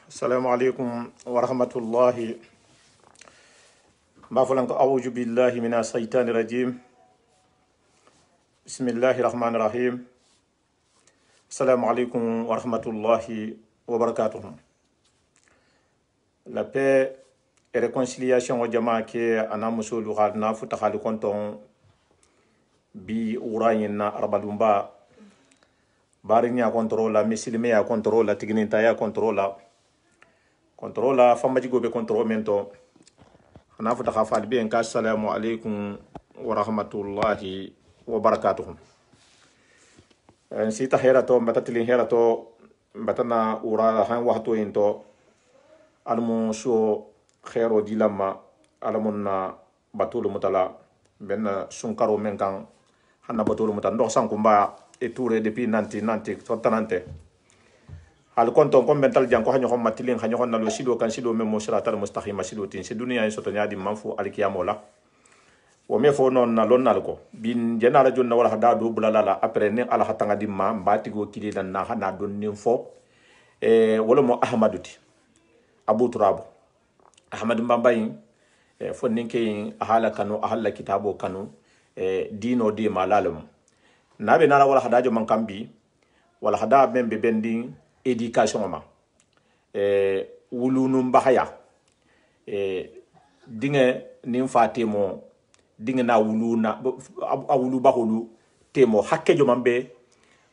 السلام عليكم ورحمة الله. ما فلانك أعوذ بالله من الشيطان الرجيم. بسم الله الرحمن الرحيم. السلام عليكم ورحمة الله وبركاته. La paix et réconciliation au jama ke ana musulu hadna futakhalu konton bi urayina arbalumba barinya controla misilme ya controla tigninta ya controla famaji gobe control mento ana futakha falbi en ka assalamu alaikum wa rahmatullahi wa barakatuh. Sita herato matatilin herato batana ura han wahto into almu so khero dilama alamunna batulu mutala ben sunkaro menkan hanna batulu mutan do sankumba e touré depuis nanti sotanante hal konton ko mental janko hanyo hom matilin hanyo hon nalo sido kan sido memo siratal mustaqima sido tin se dunia en soto nyaadi manfu alkiyamola wo me fo non na lonnal ko bin jenara jonna wala hada do bulala après ne ala hatanga dimma mbatigo kidila na hana don nin fo wala mo ahmaduti abu turabu ahmad mbambayin fo ninke ahala kanu ahala kitabo kanu dino di malalum nabe nara wala hadajo man kambi wala hada membe bending education ma wulunu mbahaya dinge nim fatemo dinge na wuluna awulu bahulu temo hakkejo mambe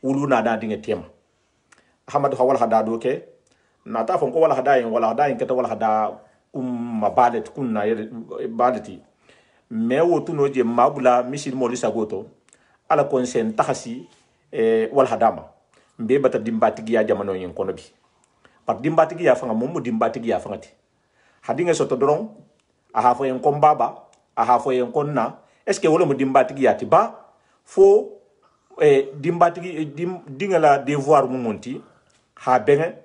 wuluna da dinge tema ahmad wala hada do ke nata fon ko wala hadayin keta wala hada mabalet kunna baleti me wotuno je mabula misil mo lisagoto ala konsen taxasi wala hadama mbe bata dimbatigi ya jamano yin kono bi par dimbatigi ya fanga momu dimbatigi ya fangati hadinga soto doron aha fo en kon baba aha fo en konna est ce que wala mo dimbatigi ya tiba fo dimbatigi dinga la devoir mu monti ha benga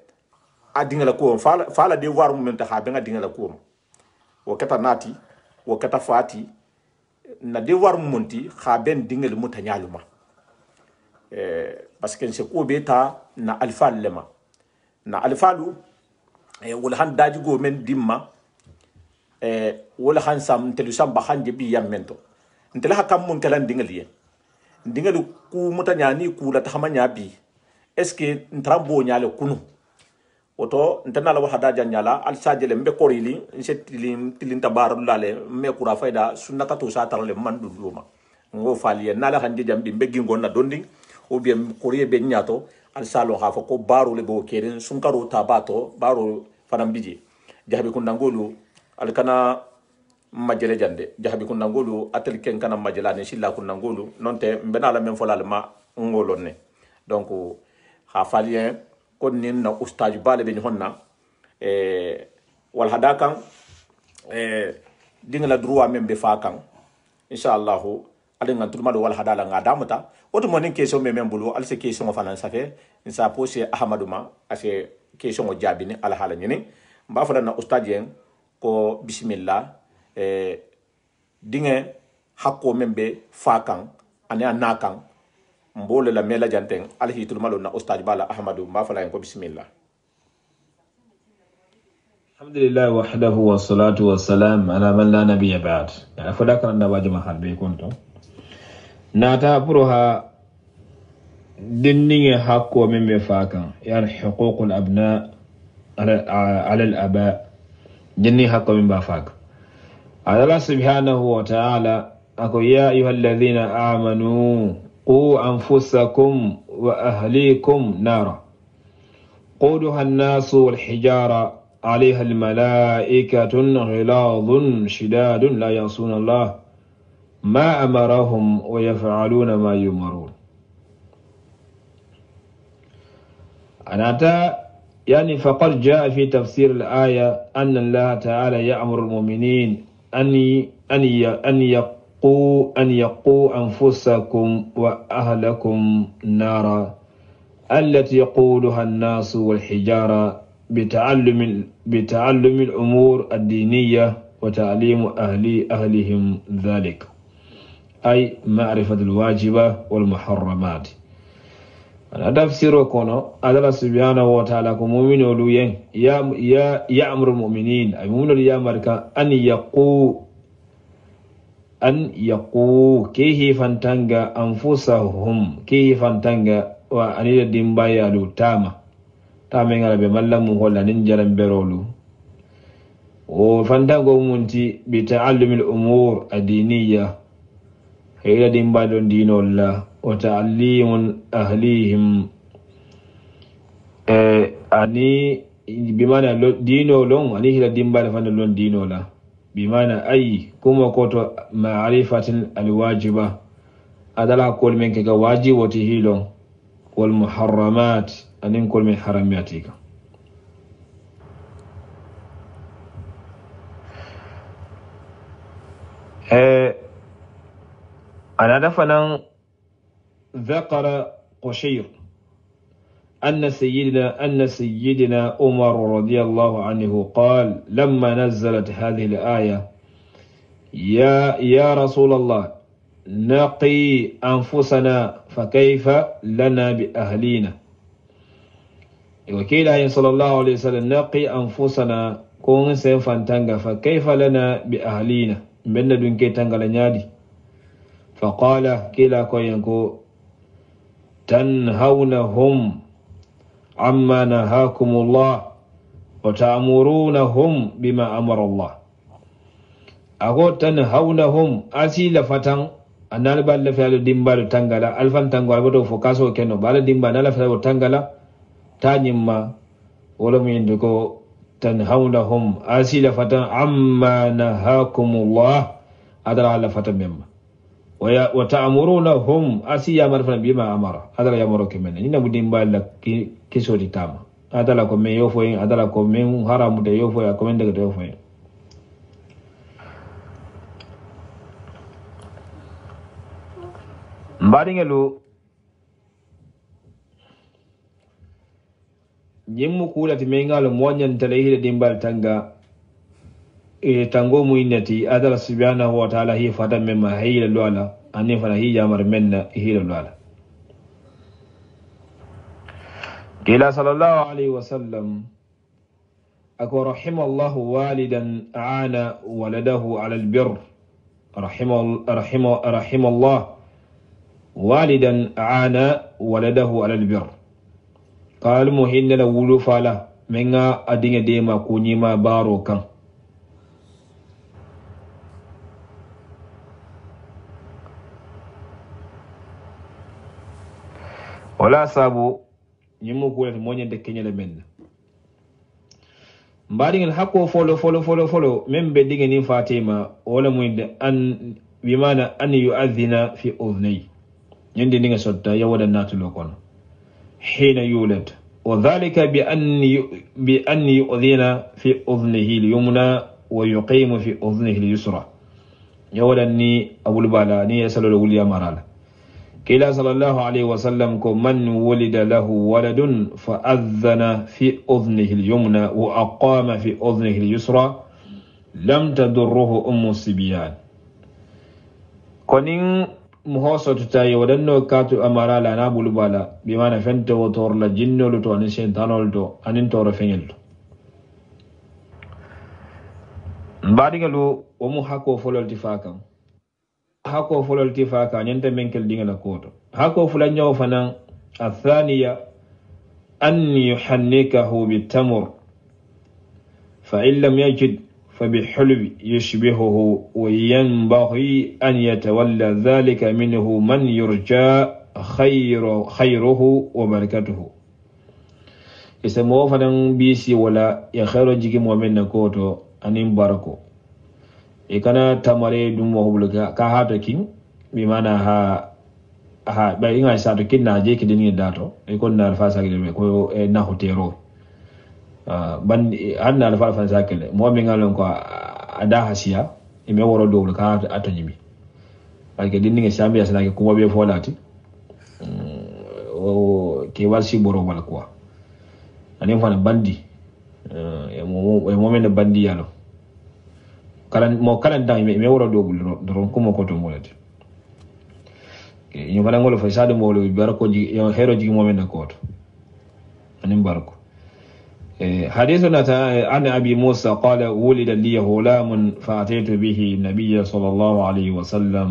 adinga la ko fala devoir mu monta ha benga dinga la ko wo kata nati wo kata fati na devoir mu monti ha ben dinga lu mutanyaluma parce que c'est ko beta na alfa lema na alfalu wala han daji go men dimma wala han sam telu sam ba hanje bi yamento ntela hakam mun kala dingali dingali ku mutanyani ku la tamanya bi est ce que ntrambo nyale kunu oto ntana la wahada janyala al sajele mbe korili tilin tabarul lale me kura fayda sunnaka to sa tarale mandu luma ngo faliye nala hanje jambi mbe gingo na dondi ou bien koriye be nyato al salo hafa ko baro le bo keren sunkaro tabato baro fanam biji jahabi kundangolu al kana majele jande jahabi kundangolu atel ken kana majelane silla kundangolu nonte mbena la men folal ma ngolonne donc ha faliye kon nin na ustaj bale be honna wal hadakan dinga la droit même be fakan inshallah ale ngantul malo wal hadala ngadamata oto monin question me membulu al se question o fanan safe insa posé ahmaduma ase question o jabini al hala nyini mba fala na ustadien ko bismillah dinga hakko membe fakan ane anakan mbole la mela janteng al hitul malo na ustad bala ahmadu mba fala ko bismillah. Alhamdulillah wahdahu wassalatu wassalam ala man la nabiyya ba'd. Ya fadaka na wajima halbe konto nata puroha dinninge hakko membe fakan yani huququl abna ala al aba dinni hakko membe fakan Allah subhanahu wa ta'ala ako ya ayyuhalladhina amanu qu anfusakum wa ahlikum nara quduha an-nasu wal hijara عليها الملائكة غلاظ شداد لا يعصون الله ما أمرهم ويفعلون ما يؤمرون. أناتا يعني فقد جاء في تفسير الآية أن الله تعالى يأمر المؤمنين أن يقوا أنفسكم وأهلكم نارا التي يقودها الناس والحجارة بتعلم الأمور الدينية وتعليم أهلهم ذلك أي معرفة الواجبة والمحرمات. ana tafsiro kono adala subhanahu wa ta'ala ko mu'minolu yen ya ya'muru mu'minin ay mu'minolu ya marka an yaqu kihi fantanga anfusahum kihi fantanga wa anida dimbayalu tama ngala be mallamu holla nin jaram berolu o fantango munti bi ta'allumil umur adiniya hayla dimbalon dinolla wa ta'allimun ahlihim ani bimana dino long ani hila dimbal fanda lon dino la bimana ay kuma koto ma'rifatin alwajiba adala kol men ke ga wajiboti hilon wal muharramat anin kol men haramiyatika أنا دفنا ذكر قشير أن سيدنا عمر رضي الله عنه قال لما نزلت هذه الآية يا رسول الله نقي أنفسنا فكيف لنا بأهلنا وكيل صلى الله عليه وسلم نقي أنفسنا كون سيفان فكيف لنا بأهلنا من دون كي تنغل نادي فقال كلا كوينكو تنهونهم عما نهاكم الله وتأمرونهم بما أمر الله أقول تنهونهم أسيل فتن أن البال فعل ديمبال تنغلا ألفان تنغلا بدو فوكاسو كنو بال ديمبال نلفعل تنغلا تانيما ولم يندكو تنهونهم أسيل فتن عما نهاكم الله أدرى على فتن مما وتأمرونهم أسيا مرفنا بما أمر هذا لا يمرك منه إنه بديمبال كيسو دي تاما هذا لا كم يوفوين هذا لا كم حرام ده يوفوين كم عندك ده يوفوين بعدين لو nyimmu kula timengalo mwanya ntalehile dimbal tanga tango muinati adala subhanahu wa ta'ala hi fata memma hayla lwala ani fana hi jamar menna hila lwala kila sallallahu alaihi wasallam ako rahimallahu walidan aana waladahu ala albir rahimallahu walidan aana waladahu ala albir قال مهين لولو فالا منغا أدين ديما كونيما بارو كان ولا سابو نيمو كولت مونيا دكينيا لمن بعدين الحقو فولو من بدين ني فاطمه ولا مويد ان بمعنى ان يؤذن في اذني يندي نيغا سوتا يودا ناتلو كون حين يولد وذلك بأن يؤذن في أذنه اليمنى ويقيم في أذنه اليسرى يولني أبو البالا ني يسأل الولي مرال كلا صلى الله عليه وسلم من ولد له ولد فأذن في أذنه اليمنى وأقام في أذنه اليسرى لم تضره أم الصبيان كونين muhoso tutayi wadanno katu amara la na bulubala bi mana fente wotor la jinnolu to anin shaytanol to anin toro fenyel to mbadigalu o mu hako folol tifaka nyante menkel dingala koto hako fulanyo fanan athaniya an yuhannikahu bitamur fa in lam yajid فبحلب يشبهه وينبغي أن يتولى ذلك منه من يرجى خيره وبركته اسمه فنان بيسي ولا يخير جيكي مؤمن نكوتو أنين باركو إكنا تماري دمو هبلغا كهاتكين بمعنى ها بأينا ساتكين ناجيك ديني داتو يكون نالفاسا كده كو ناهو تيرو ban anna alfa fan sakele mo mi ngalon ko ada hasiya e me woro dowlo ka ato nyimi parce que dinni ngi sambiya sanake ko be folati o ke warsi boro wala quoi ani fana bandi e mo men bandi yalo kalan dan me woro dowlo don ko mo ko to molati ñu fana ngol fa sadu molo barako ji yo hero ji mo men ko to anim barako حديثنا عن أبي موسى قال ولد لي غلام فأتيت به النبي صلى الله عليه وسلم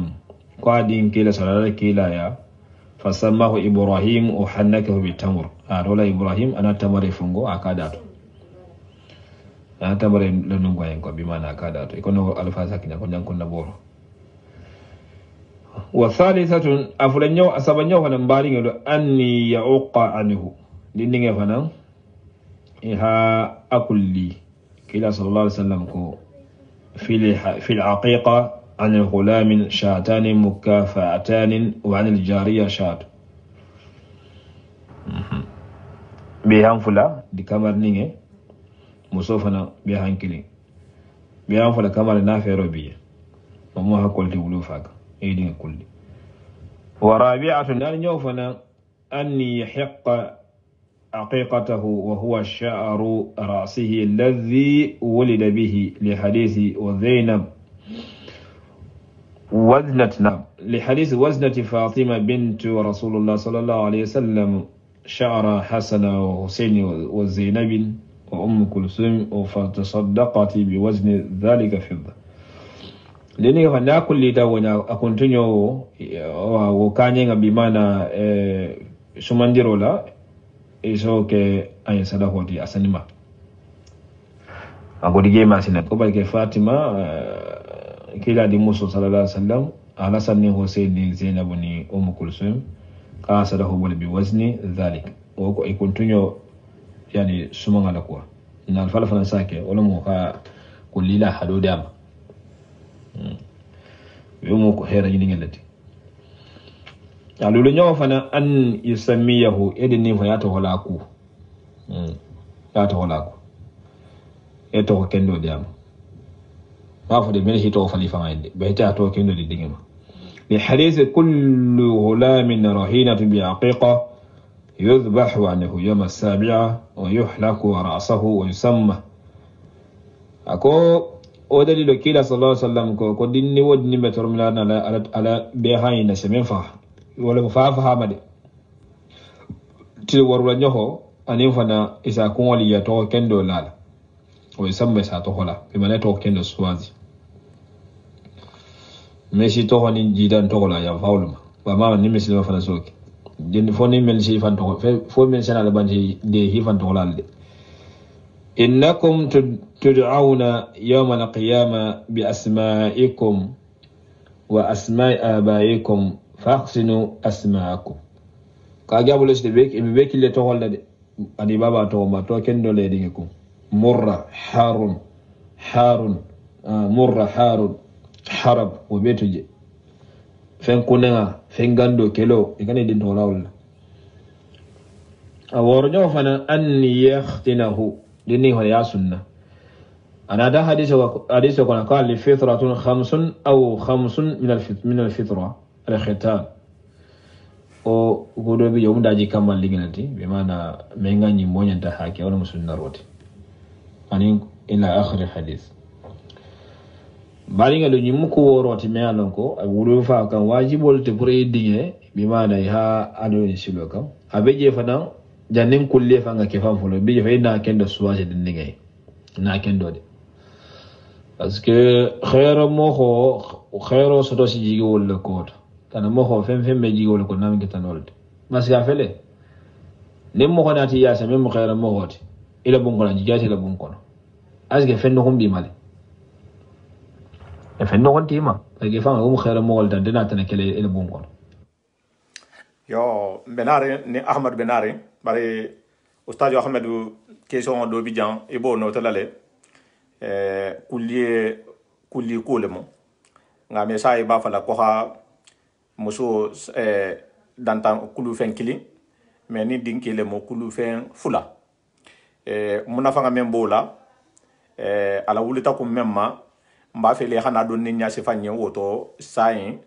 قادين كلا صلى كلا يا فسماه إبراهيم وحنكه بالتمر أرولا إبراهيم أنا تمر فنجو أكادات أنا تمر لنجوا ينكو بمعنى أكادات يكونوا الفاسكين يكون ينكون نبور والثالثة أفلنيو أسبنيو فنبارين أني يعوق عنه لنيجي فنان إها أكلي كلا صلى الله عليه وسلم كو في العقيقة عن الغلام شاتان مكافأتان وعن الجارية شات بيهان فلا دي كامر نيني مصوفنا بيهان كلي بيهان فلا كامر نافع ربية وموها كل تقولوا فاك إيدين كل ورابعة نال نيوفنا أني يحق عقيقته وهو شعر رأسه الذي ولد به لحديث وزينب وزنتنا لحديث وزنة فاطمة بنت رسول الله صلى الله عليه وسلم شعر حسن وحسين وزينب وأم كلثوم فتصدقت بوزن ذلك فضة لأنه فنأكل لدونا أكونتنيو وكانينا بمعنى سمندرولا iso ke ay sadaqoti asanima agodi ge masina ko balke Fatima kila di Musa sallallahu alaihi wasallam ala sanni Hussein ni Zainab ni Kulsum ka sadaqo wala bi wazni dhalik o ko ikuntunyo yani sumanga la kwa na alfala fana sake wala mo ka kulila hado dama yomo ko hera ni ngelati alulu nyawo fana an yusamiyahu edini fa yato holaku yato holaku eto ko kendo diam mafu de meli hito fali fa inde be ta to kendo di dingema li hadith kullu ghulamin rahinatu bi aqiqa yudhbahu anhu yawm as-sabi'a wa yuhlaku ra'sahu wa yusamma ako o dalilo kila sallallahu alaihi wasallam ko dinni wodni betor milana ala be hayna semen fa wala mo faafa hamade ti warula nyoho anin fana isa kun wali ya to kendo lala o sambe sa to hola be mane to kendo swazi meshi to honin jidan to hola ya fauluma ba ma ni meshi ma fana soki den foni men shi fan to fo men sana la banji de hi fan to hola de innakum tud'auna yawm al-qiyamah bi asma'ikum wa asma'i abaikum فاحسنوا أسماءكم كاجابو لسه بيك اللي تقول ده أدي بابا توما تو كندو ليدينكم مرة حار مرة حار حرب وبيتوجي فين كنا فين غاندو كيلو يكاني دين تولاول أورجو فانا أن يختنه ديني هو يا سنة أنا ده حديث كنا قال لفطرة خمس أو خمس من الفطرة الختان o godo bi yom daji kamal liginati be mana mengani monyanta hake wala musunna roti ani ila akhir hadith bari ngalo nyimu ko woroti me alon ko wuro fa kan wajibol te pure dinge be mana ha ado ni silo kam abeje fana jannen kulle fa ngake fam fulo be fa ina kendo suwaje dinge na kendo de parce que khairo mo ko khairo soto si jigi wala ko kana mo ho fem be jigol ko nam gitanolde mas ya fele nim mo konati ya sa mem khayra mo hoti ila bun kono jigati la bun kono asge fenno humbi male e fenno konti ma age fa mo khayra mo walda dina tan kele ila bun kono yo benare ni Ahmad benare bare ustad Ahmad question do bijan e bo no talale kulli kulemo ngame sai ba fala ko ha muso dantan kulu fen kili mais ni dinkile mo kulu fen fula munafa nga membola ala wulita ko memma mba fele xana don ni nyasi fanye woto sai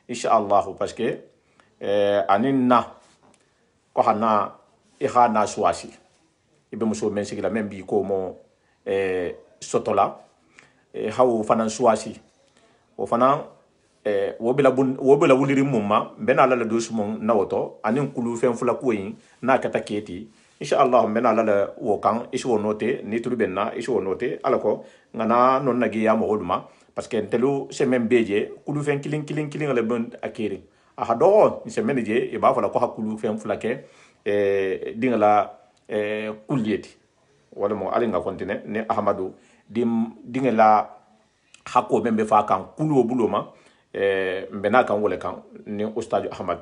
inshallah parce que aninna ko hana xana swasi ibe muso men sigila men bi ko mo sotola hawu fanan swasi o fanan wo bela wuliri mumma bena la dusmon nawoto anin kulu fen fula kuyin na kata keti inshallah bena la wo kan ishi wo note ni turu benna ishi wo note alako ngana non nagi ya mo hoduma parce que telu semaine beje kulu fen kilin le bon akiri aha do semaine je e ba fala ko hakulu fen fula ke dingala kulieti wala mo alinga kontine ne ahmadu dingala hakko membe fa kan kulu buloma mbena kan wala kan ni ustad ahmad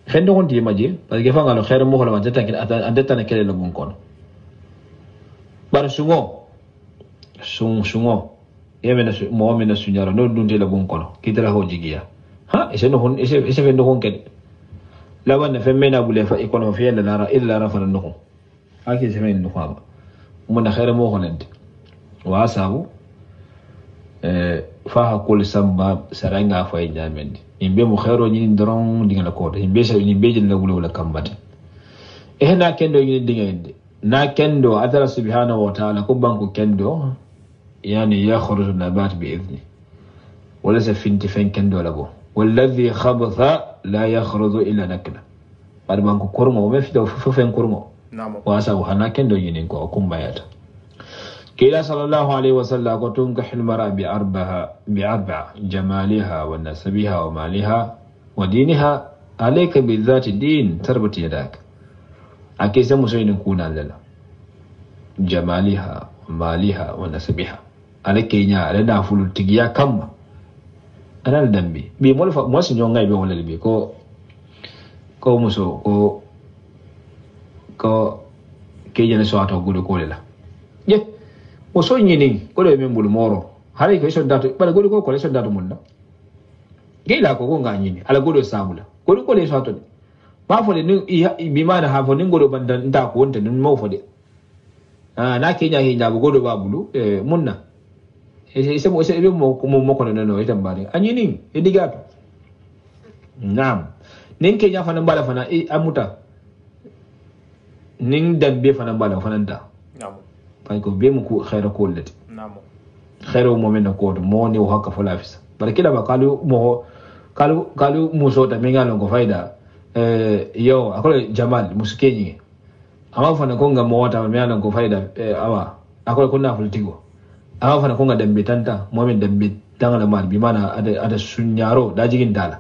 fendo kon ti maji parce que fa ngalo khair mo xola man tan andeta na kele mon kon bar sungo yemena mo mena sunyara no dunde la bon kon kitara ho jigiya ha ese no hon ese fendo kon ken lawan fa mena bule fa ikono fi la lara illa rafa no ko aki se men no ko mo na khair mo xolent wa sabu fa hakul samba saranga fa nyamendi imbe mu khairo ni ndron dinga la ko imbe sa ni beje la wula wala kambata na kendo ni dinga inde na kendo adara subhanahu wa ta'ala ko banko kendo yani yakhruju nabat bi idni wala sa finti fen kendo la bo والذي خبث لا يخرج الا نكدا bar banko kormo me fi do fo fen kormo namo wasa wa na kendo ni ko kumbayata كلا صلى الله عليه وسلم وتنكح المرأة بأربع جمالها ونسبها ومالها ودينها عليك بالذات الدين تربط يداك أكيد مسوين نكون لنا جمالها ومالها ونسبها عليك يا لنا فلو تجيا كم أنا الدمبي بيمول فموس نيونغاي بيمول لبي كو مسو كو كي جنسوا تقول كوللا يه so nyini ko le membul moro hare ko so datu bala godo ko le so datu munna geila ko nga nyini ala godo samula godo ko le so to ba fo le ni bi ma da ha fo ni godo banda nda ko wonte nun mo fo de na ke nya hinja godo ba bulu munna ese mo ko no itam bari anyini e digato nam nin ke nya fa na bala fa na amuta nin dambe fa na bala fa nan da namo ko be mu ko khaira ko lati namo khaira mo men ko to mo ni hakka fo lafisa barakila ba kalu muso ta menga ko faida yo akole jamal muskenyi ama fana ko nga mo wata menga ko faida awa akole kunna fultigo ama fana ko nga dambe tanta mo men dambe tangala mal bi mana ada sunyaro da jigin dala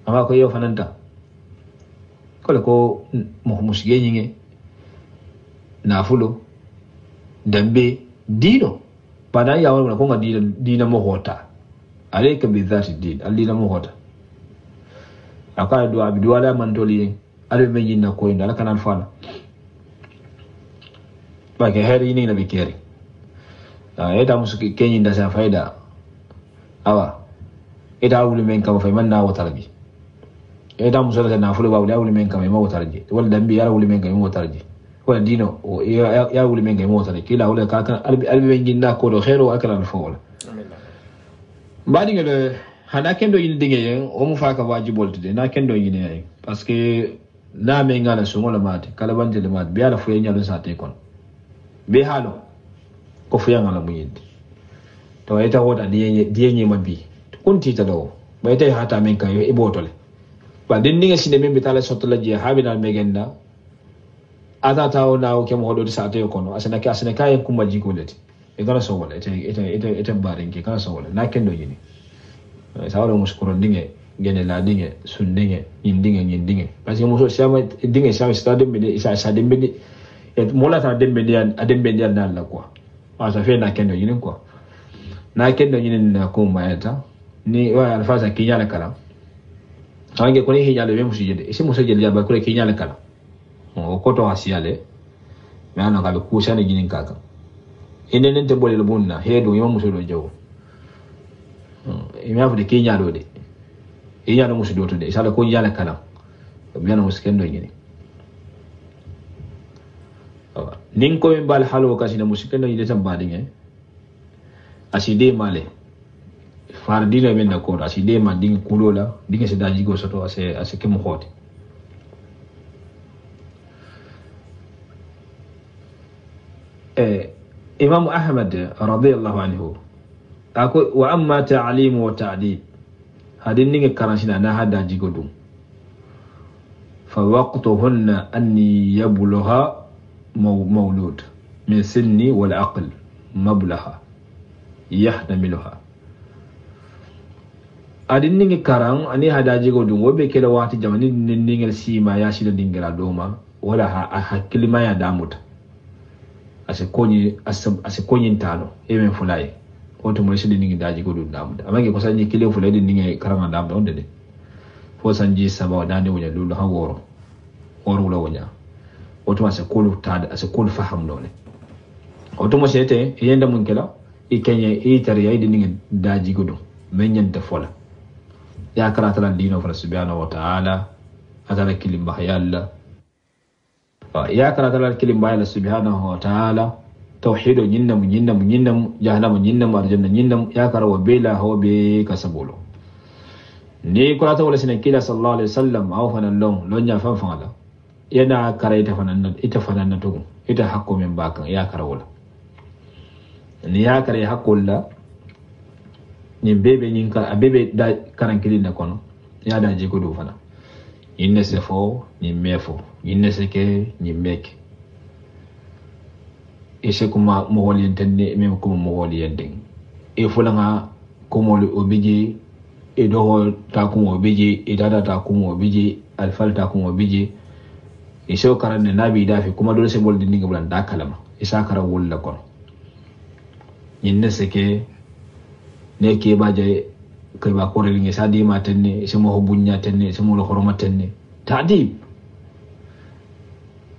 ama ko yo fananta kole ko muskenyi na fulo dambe dino pada ya wala ko nga dina mo hota alayka bi dhati din alina mo hota akaya do abi wala man toli ale be jinna ko inda kana fala ba ke heri ni na bikeri eta musuki kenyi nda sa faida awa eta wuli men kam fa man na watarji eta musala na fulu ba wuli men kam ma watarji wala dambe ya wuli men kam ma watarji wala dino ya wuli men kam ma watarji kila wala ka kan albe jinna ko do khairu akala fawla mbadi ngale hana kendo yini dinge yen o mu faka wajibol de na kendo yini yen parce que na me ngala so ngola mate kala bande le mate biala fu yenya do sate kon be halo ko fu yanga la muyindi to eta wota diyenye mabi kunti ta do ba eta hata men kayo e botole ba den dinga sinde men bitala sotola je habina me genda ata taw na o kem hodo sate kon asana kay kuma jigoleti e gara so wala ete baringe kana so wala na kendo yini sawala muskuro dinge gene la dinge sun dinge indinge parce que muso sama dinge sama stade be isa dembe ni et mola ta dembe ni adembe ni na la quoi asa fe na kendo yini quoi na kendo yini na ko mayata ni wa alfaza kinyala kala hange ko ni hinyale be musu jede isi musu jede ba ko kinyala kala o ko to asiale me ana ka be kusane yini kaka ene nente bole le bonna hedo yima muso do jaw imi afde ke nyaado de e nyaado muso do to de sala ko yala kala biana muskendo nyini nin ko en bal halo kasina muskendo yide tam badinge aside male far dina men da ko aside ma ding kulola dinga se daji go soto ase ke mo khoti Imam Ahmad radhiyallahu anhu ako wa amma ta'lim wa ta'dib hadin ninge karanshina na hada jigodum fa waqtuhunna an yablugha mawlud min sinni wal aql mablaha yahtamiluha adin ninge karan ani hada jigodum wobe kala wati jamani ninge sima ya shida dingira doma wala hakilima ya damuta asikonyi ntano emen fulai oto mo shidi ningi daji godu damuda amage ko sanji kile fulai din ningi karanga damuda onde de fo sanji saba dande wonya lulu ha woro wala wonya oto ma sekolu tada asekolu faham none oto mo sete yenda mun kala ikenye itari ya din ningi daji godu menyanta fola ya karata lan dino fa subhanahu wa ta'ala atala kilimba yalla ya karata lan kilimba yalla subhanahu wa ta'ala توحيد نينم جهنم نينم arjanna نينم يا كرو بلا هو بي كسبولو ني كراتا ولا سنه كلا صلى الله عليه وسلم او فنان لون يا فان yana karaita fanan ita fanan to ita hakko men bakan ya karawla ni ya kare hakkolla ni bebe nyin ka bebe da karan kilin da kono ya da je gudu fana inne se fo ni mefo inne se ke ni meke ese kuma mogol yentende mem kuma mogol yenden e fulanga kuma obiji e do ta kuma obiji e dada ta kuma obiji alfal ta kuma obiji e so karanne nabi dafi kuma dole se boldi ninga bulan da kalama isa kara wolla kon yinne seke ne ke baje kai ba ko ringe sadi matenne se mo bunya tenne se mo lo horomatenne ta'dib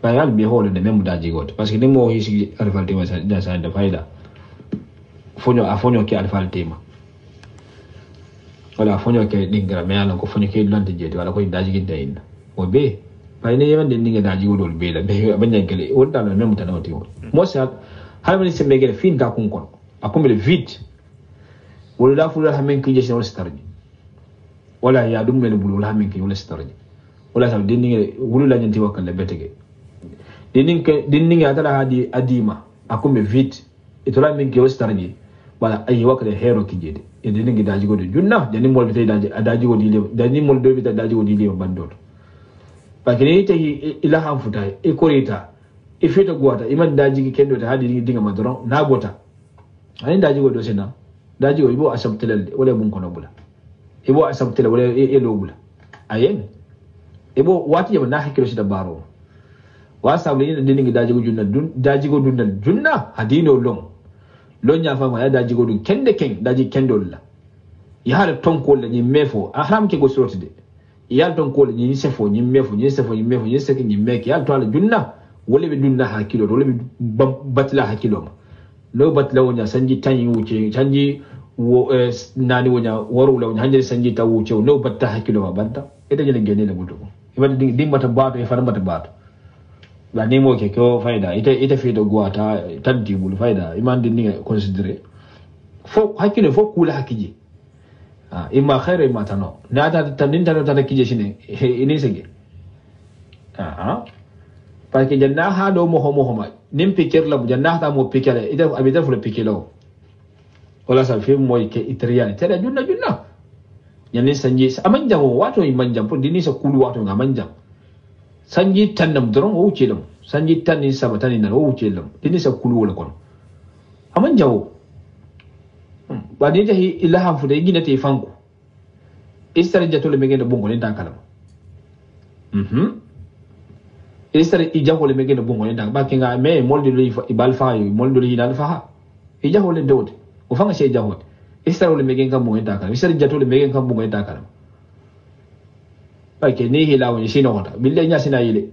bayal bi hole de memu daji got parce que ni mo hisi alfal tema da sa da faida fonyo ke alfal tema wala fonyo ke dingra me ala ko fonyo ke lante jeti wala ko daji ginta inna o be bayne yande ninga daji godol be la be banyan kele wonta no memu tan wati mo sa halmani se megel fin da kun kon akumbe vite wala da fulu ha men kije wala starji wala ya dum men bulu wala men kije wala starji wala sa dinga wulu la nyanti wakalla betege dinning ya tara hadi adima akumbe vite itola min ke wastarji bala ayi wakale hero kijede e dinning daji godo junna dani mol bita daji godi le dani mol do bita daji godi le bandoto pakene ite ila han futa e korita e feta gwata iman daji kendo ta hadi dinga madron na bota ani daji godo sena daji go ibo asabtelal wala bun kono bula ibo asabtelal wala e lo bula ayen ibo wati yaba na hakilo shi da baro wasa wuli da dinga daji go junna hadino lon ya fama ya daji go dun kende ken daji kendo la ya hala tonko la ni mefo ahram ke go sorti de ya tonko la ni sefo ni mefo ni seki ni meki ya to ala junna wala be dunna hakilo wala be batla hakilo ma lo batla wonya sanji tanyi wuce sanji nani wonya waru la wonya hanjiri sanji ta wuce lo batta hakilo ma banta ita jene gene la buto ibada ding mata bato e fara mata bato la nemo ke ko faida ita fi da guata tanti bul faida iman din ni considere fo hakile fo kula hakije imma khair imma tano na ta tanin tano ta kije shine ini sege pa ke janna ha do mo ma nim pikir la janna ta mo pikere ita abita fu pikelo wala sa fi mo ke itriyan tada junna yani sanji amanja wato imanja po dini sa kulu wato ngamanja sanji tannam doron o wuce lam sanji tanni sabatani na o wuce lam dini sa kulu wala kon aman jawo ba ni tahi ilaha fu da gina te fanku istar jatul me gena bongo ni dankalam istar ijaho le me gena bongo ni dank ba kinga me moldi lo ibal fa yi moldi lo hinal fa ijaho le dawde o fanga se ijaho istar le me gena bongo ni dankalam istar jatul me gena bongo ni dankalam pake ni hilawo shi no hota bille nya sina yile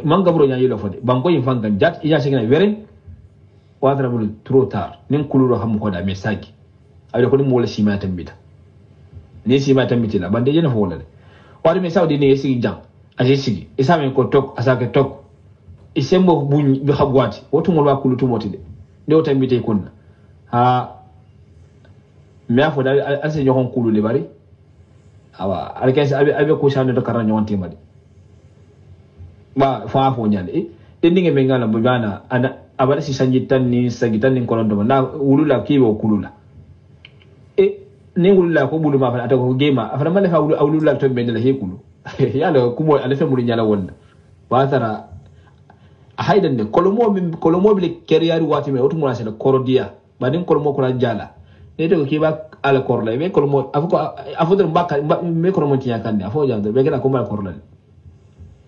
man gabro nya yilo fode banko yin fanga jat iya shi na weren wadra bulu trop tard nin kuluro ham ko da mesaki ay ko ni mo la sima tambita ni sima tambita la bande jena fo la wadi me saudi ni sigi jang aje sigi isame ko tok asake tok isembo buñ bi xabwati wotu mo wa kulu tumoti de do tambite kunna ha me afo da ase joxon kulu le bari awa alkes abe ko shande do karan nyonti madi ba fa fo nyande dinge me ngala bu bana ana abada si sanjitan ni sagitan ni kolondo na wulula kibo kulula ne wulula ko bulu ma fa ata ko gema afana mala fa wulula to bende la hekulu yalo kumo ala fe muri nyala wonna ba tara haydan ne kolomo bi keriyari wati me otu mona sela korodia badin kolomo ko jala ne to ki ba ala korla be kolomo afu do mbaka me kolomo tiya kande afo jando be gena ko mal korla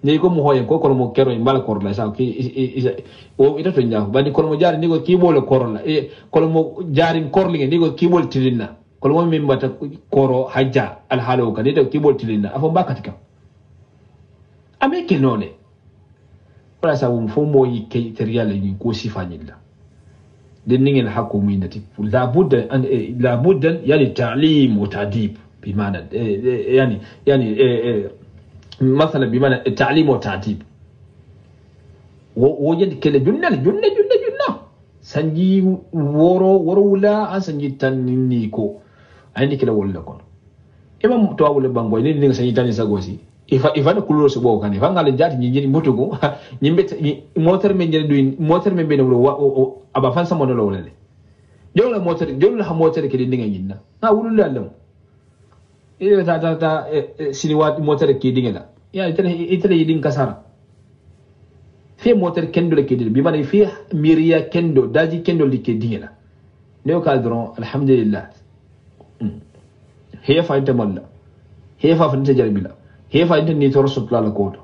ni ko mo hoyen ko kolomo kero mbala korla sa ki o ita to nyaa badin kolomo jari ni ko ki bolo korla kolomo jari korlinge ni ko ki bol tilinna kolomo min bata koro hajja al halo kan ni to ki bol tilinna afo mbaka tika ameke none wala sabu mfumo yike teriala ni ko sifanyilla dinning el hakku minati la budda yani ta'lim wa ta'dib bimana yani مثلا بمعنى التعليم والتعديب وجد كل جنة سنجي ورو لا سنجي تنيكو عندي كلا ولا كون إمام تواول بانغوي نين سنجي تاني سغوسي if ana kuluro so bo kan if anga le jati nyiri mutugo nyimbe motor men jere duin motor men be no aba fan samo no lolale jola motor ke dinga nyinna na wulul lallam ile ta siniwat motor ke dinga la ya itele yidin kasara fi motor kendo le ke dinga bi mana fi miriya kendo daji kendo le ke dinga la ne ka dron alhamdulillah hiya fa intamalla hiya fa jaribila hefa inte ni toro sutla la kodo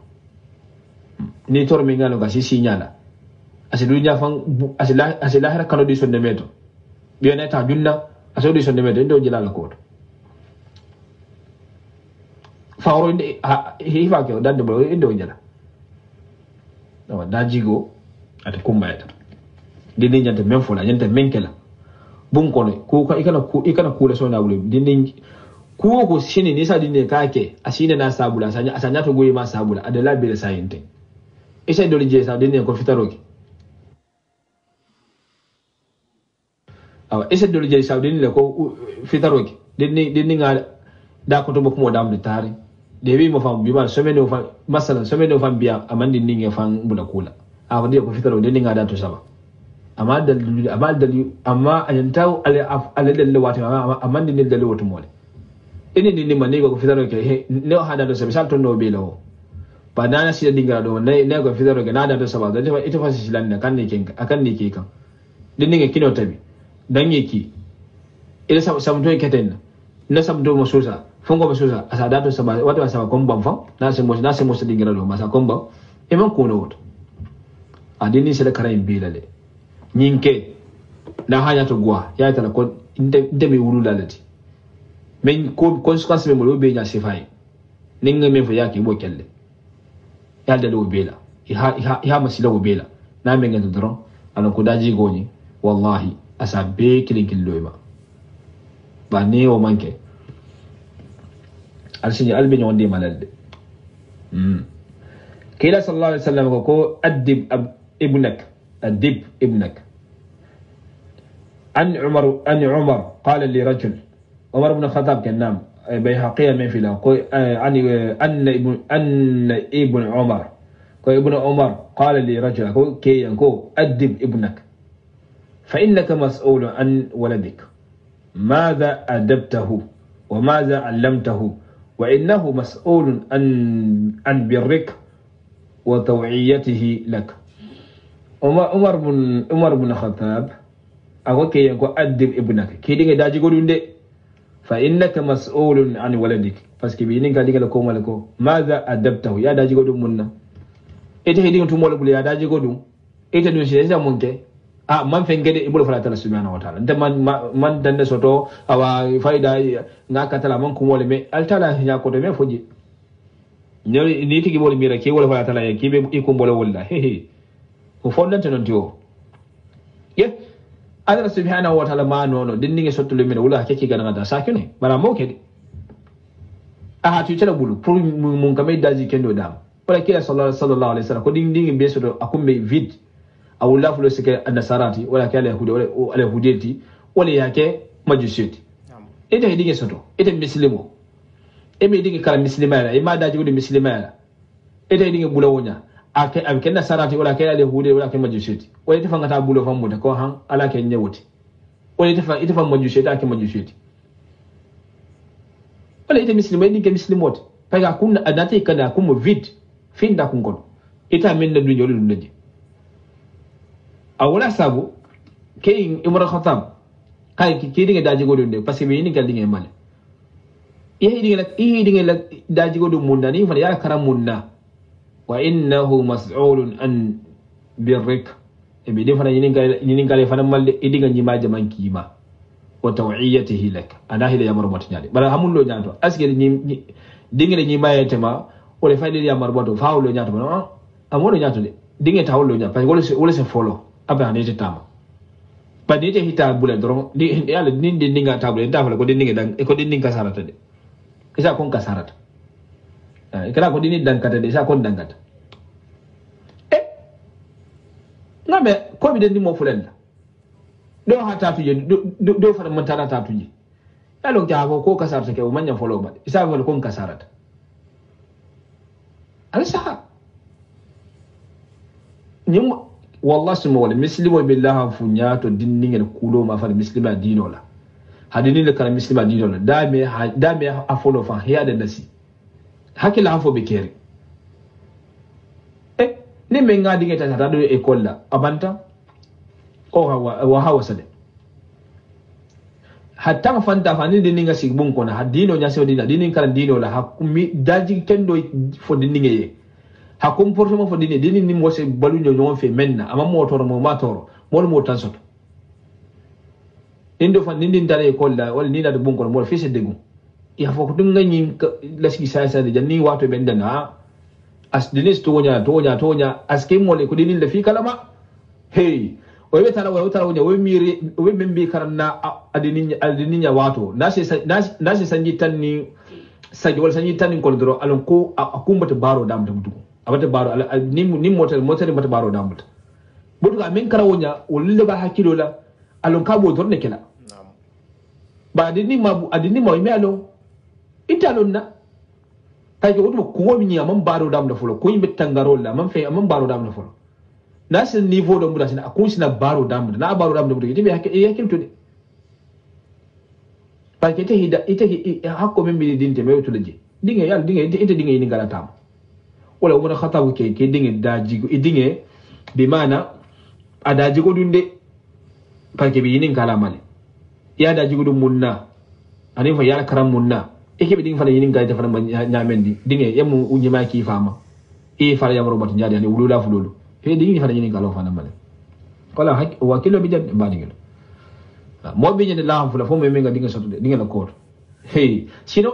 ni toro mi ngalo ga sisi nyala asidu nya fan asila hera kalo di sonde meto bione ta junna asidu di sonde meto ndo jila la kodo fawro inde hefa ke dande bo ndo jala no dajigo ate kumbayta dindi nyante memfola nyante menkela bun kono ko ka ikana kula so na wule dindi kuwo ko shine ne sa dinne kake asine na sabula asanya to goyi ma sabula adala bele sayinte isa dole je sa dinne ko fitaroki awa isa dole je sa dinne ko fitaroki dinne nga da ko to bok mo dam de tari de bi mo fam bi ma semaine o fam masalan semaine o fam biya amandi ninge fam bula kula awa de ko fitaro dinne nga da to saba amma amma ayantaw ale dalle wati amandi ne dalle wato mole ini ni mane ko fitaro ke ne hada do sabisal to no belo ba na si dinga do ne ko fitaro ke nada do sabal do ita fa si lan kan ne ken akan ne ke kan dinne ke kino tabi dan yeki ila sam to ke ten na sam do mo sosa fongo mo sosa asada to sabal wato asaba kon bam fa na se mo dinga do masa kon bam e man ko no woto adini se da karayin belale nyinke na hanya to gwa ya tala ko inde mi wulu lalati men ko consequence me mo be nya sifai ninga me fa yake bo kelle ya da lo bela ha masila wo bela na me ngata dron ala ko daji goni wallahi asabe kilin loima ba ne o manke alsini albe ni wonde malalde kila sallallahu alaihi wasallam ko adib ibnak an umar qala li rajul عمر بن الخطاب كان نام بيهقية من فيلا أن ابن عمر ابن عمر قال لي رجل كي ينكو أدب ابنك فإنك مسؤول عن ولدك ماذا أدبته وماذا علمته وإنه مسؤول عن برك وتوعيته لك عمر بن الخطاب أقول كي ينكو أدب ابنك كي دي داجي قولون دي فإنك مسؤول عن ولدك فاسكي بينك ديك لكم لكم ماذا أدبته يا داجي غدو منا إيه هيدين تمول بلي يا داجي غدو إيه تدون شيء إذا ممكن man fengede ibul fala tala subhanahu wa ta'ala nda man dande soto awa faida ngaka tala man kumole me altala nya ko de me foji ni tigi bol mira ke wala fala tala ya kibe ikumbole walla he ko fondante non tiwo ye Allah subhanahu wa ta'ala ma nono dinninge sotto le mena wala keke gana da sakene bara mo kedi aha tu tela bulu pour mun kamay daji kendo dam wala kila sallallahu alaihi wasallam ko dinninge be soto akumbe vide awula fulo sike anasarati wala kala yahudi wala yahudiyati wala yake majusiti ita hidinge soto ita muslimo e me dinge kala muslimana e ma daji go muslimana ita hidinge bulawonya ake na sarati wala ke ale hude wala ke majusheti wala ite fanga ta bulo fam muta ko han ala ke nyewuti wala ite fam majusheti ake majusheti wala ite muslimo ni ke muslimot paga kunna adati kada kumu vid finda kungon ita min na dunyo lu naji awala sabu ke Umar Khattab kai ki dinga daji godon de parce que be ni gal dinga mal ihi dinga la daji godon munna ni fa ya karam munna wa innahu mas'ulun an birrik be de fa ni gal fa mal idinga nyima jaman kima wa taw'iyatihi lak ana hila ya marbat nyaade bala hamul lo nyato aske ni dinga ni mayete ma wala fa de ya marbato fa lo nyato ma amolo nyato de dinga tawlo nyato parce que wala se follow aba ne te tama pa ni te hita bula doron di yalla nin di ninga tabule da fa ko di ninga dan e ko di ninga sarata de isa kon kasarata e kala ko di ni dan kata de isa kon dan kata ngabe ko bi de ni mo fulenda do hata tuje do fa man tara ta tuje yalo jaabo ko kasarata ke o manya follow ba isa ko kon kasarata alsa nyum والله سمو المسلم بالله فنياتو دينين الكولو ما فال مسلم دينو لا hadini le kala muslima dino la dame afolo fa hiya da nasi hakila hafo be kere ni me ngadi ngeta ta do école la abanta o wa hawa sade hatta fanta fani dini nga sigbun kona hadino nya se dina dini kala dino la hakumi daji kendo fo dini ngeye ha comportement fo dini ni mo se balu ñoo fe menna ama motor mo matoro mo tan soto indo fa nindin tare école la wala ni na de bon ko mo fi se degu ya fo ko dum ngani la ski sa de janni wato ben dana as dinis to nya as ke mo le ko dinin la fi kalama hey o be tara nya o miri o be membe karanna adinin nya wato na se sanji tan ni saji wala sanji tan ko dro alon ko akumbata baro dam dum dugo abata baro ni motor mata baro dambuta budu ga men karawonya wolle ba hakilo la alon ka bo torne kala ba adini ma mi alon italon na tay ko do ko mi man baro dam da fulo ko yimbe tangaro la man fe man baro dam da fulo na sen niveau do muda sina akun sina baro dam na baro dam da budu tibe hakil to de ba ke te hida ite hakko men bi dinte me to leje dinga ni ngala tam wala Umar Khattab ke dinge dajigo dinge bi mana adajigo dunde parke bi yinin kala male ya dajigo dum munna ani fa ya karam munna eke bi ding fa yinin gaita fa nyamendi dinge yemu unyima ki fama e fa ya robot nyaade ani wulula fululu he dinge fa yinin kala fa na male wala hak wakilo bi jam ba dinge mo bi nyade la fula fo me nga dinge soto dinge la ko hey sino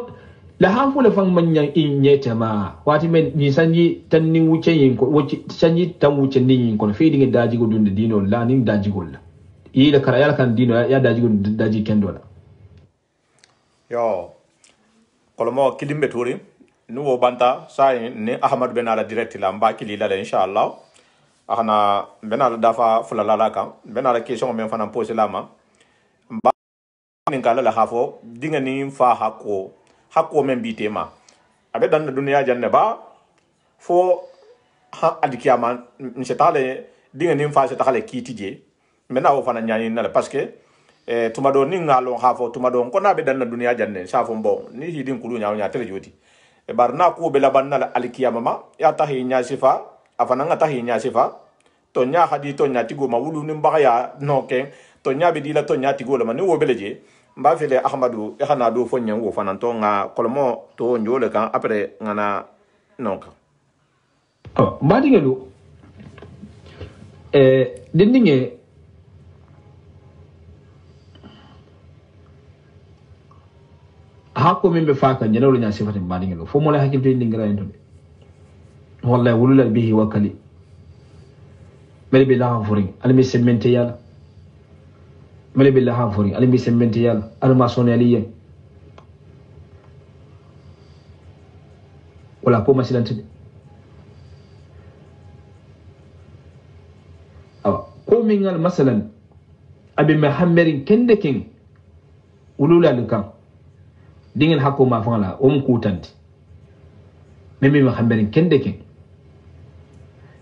la hanfu le fang manyan in yete ma wati men ni sanji tan ni wuce yin ko wuce sanji tan wuce ni yin ko fe dinga daji go dunde dino la ni daji go la yi la kara yala kan dino ya daji go daji kendo la yo kolomo kilimbe turi nu wo banta sai ni Ahmad Ben Ala direct la mba kili la inshallah ahana Ben Ala dafa fulala la kan Ben Ala question men fana poser la ma mba ni kala la hafo dinga ni fa hakko men bitema abe dan duniya janne ba fo ha adikiyama nshetale dinga nim fa setale kitije mena wo fana nyani na parce que tuma do ni ngalo hafo tuma do ko na be dan duniya janne safo mbo ni hidin kulu nya tele joti e barna ko be laban na alkiyama ma ya tahi nya sifa afana nga tahi nya sifa to nya hadi to nya tigo mawulu nim bagaya noke to nya be dila to nya tigo la mani wo beleje mba fele Ahmadu e xana do fo nyango fana to nga kolmo to njole kan après ngana nonka ma dingelu dindinge hakko min be faka nyanawlo nya sifati ma dingelu fo mo la hakil to dingira en to wallahi wulula bihi wakali mel bi la furin almi semente yalla mele billah hafuri alim bisemmenti yalla alma sonaliyen wala ko masilante ko mingal masalan abi muhammadin kende ken ulula lukan dingin hakko ma fala kutante memi muhammadin kende ken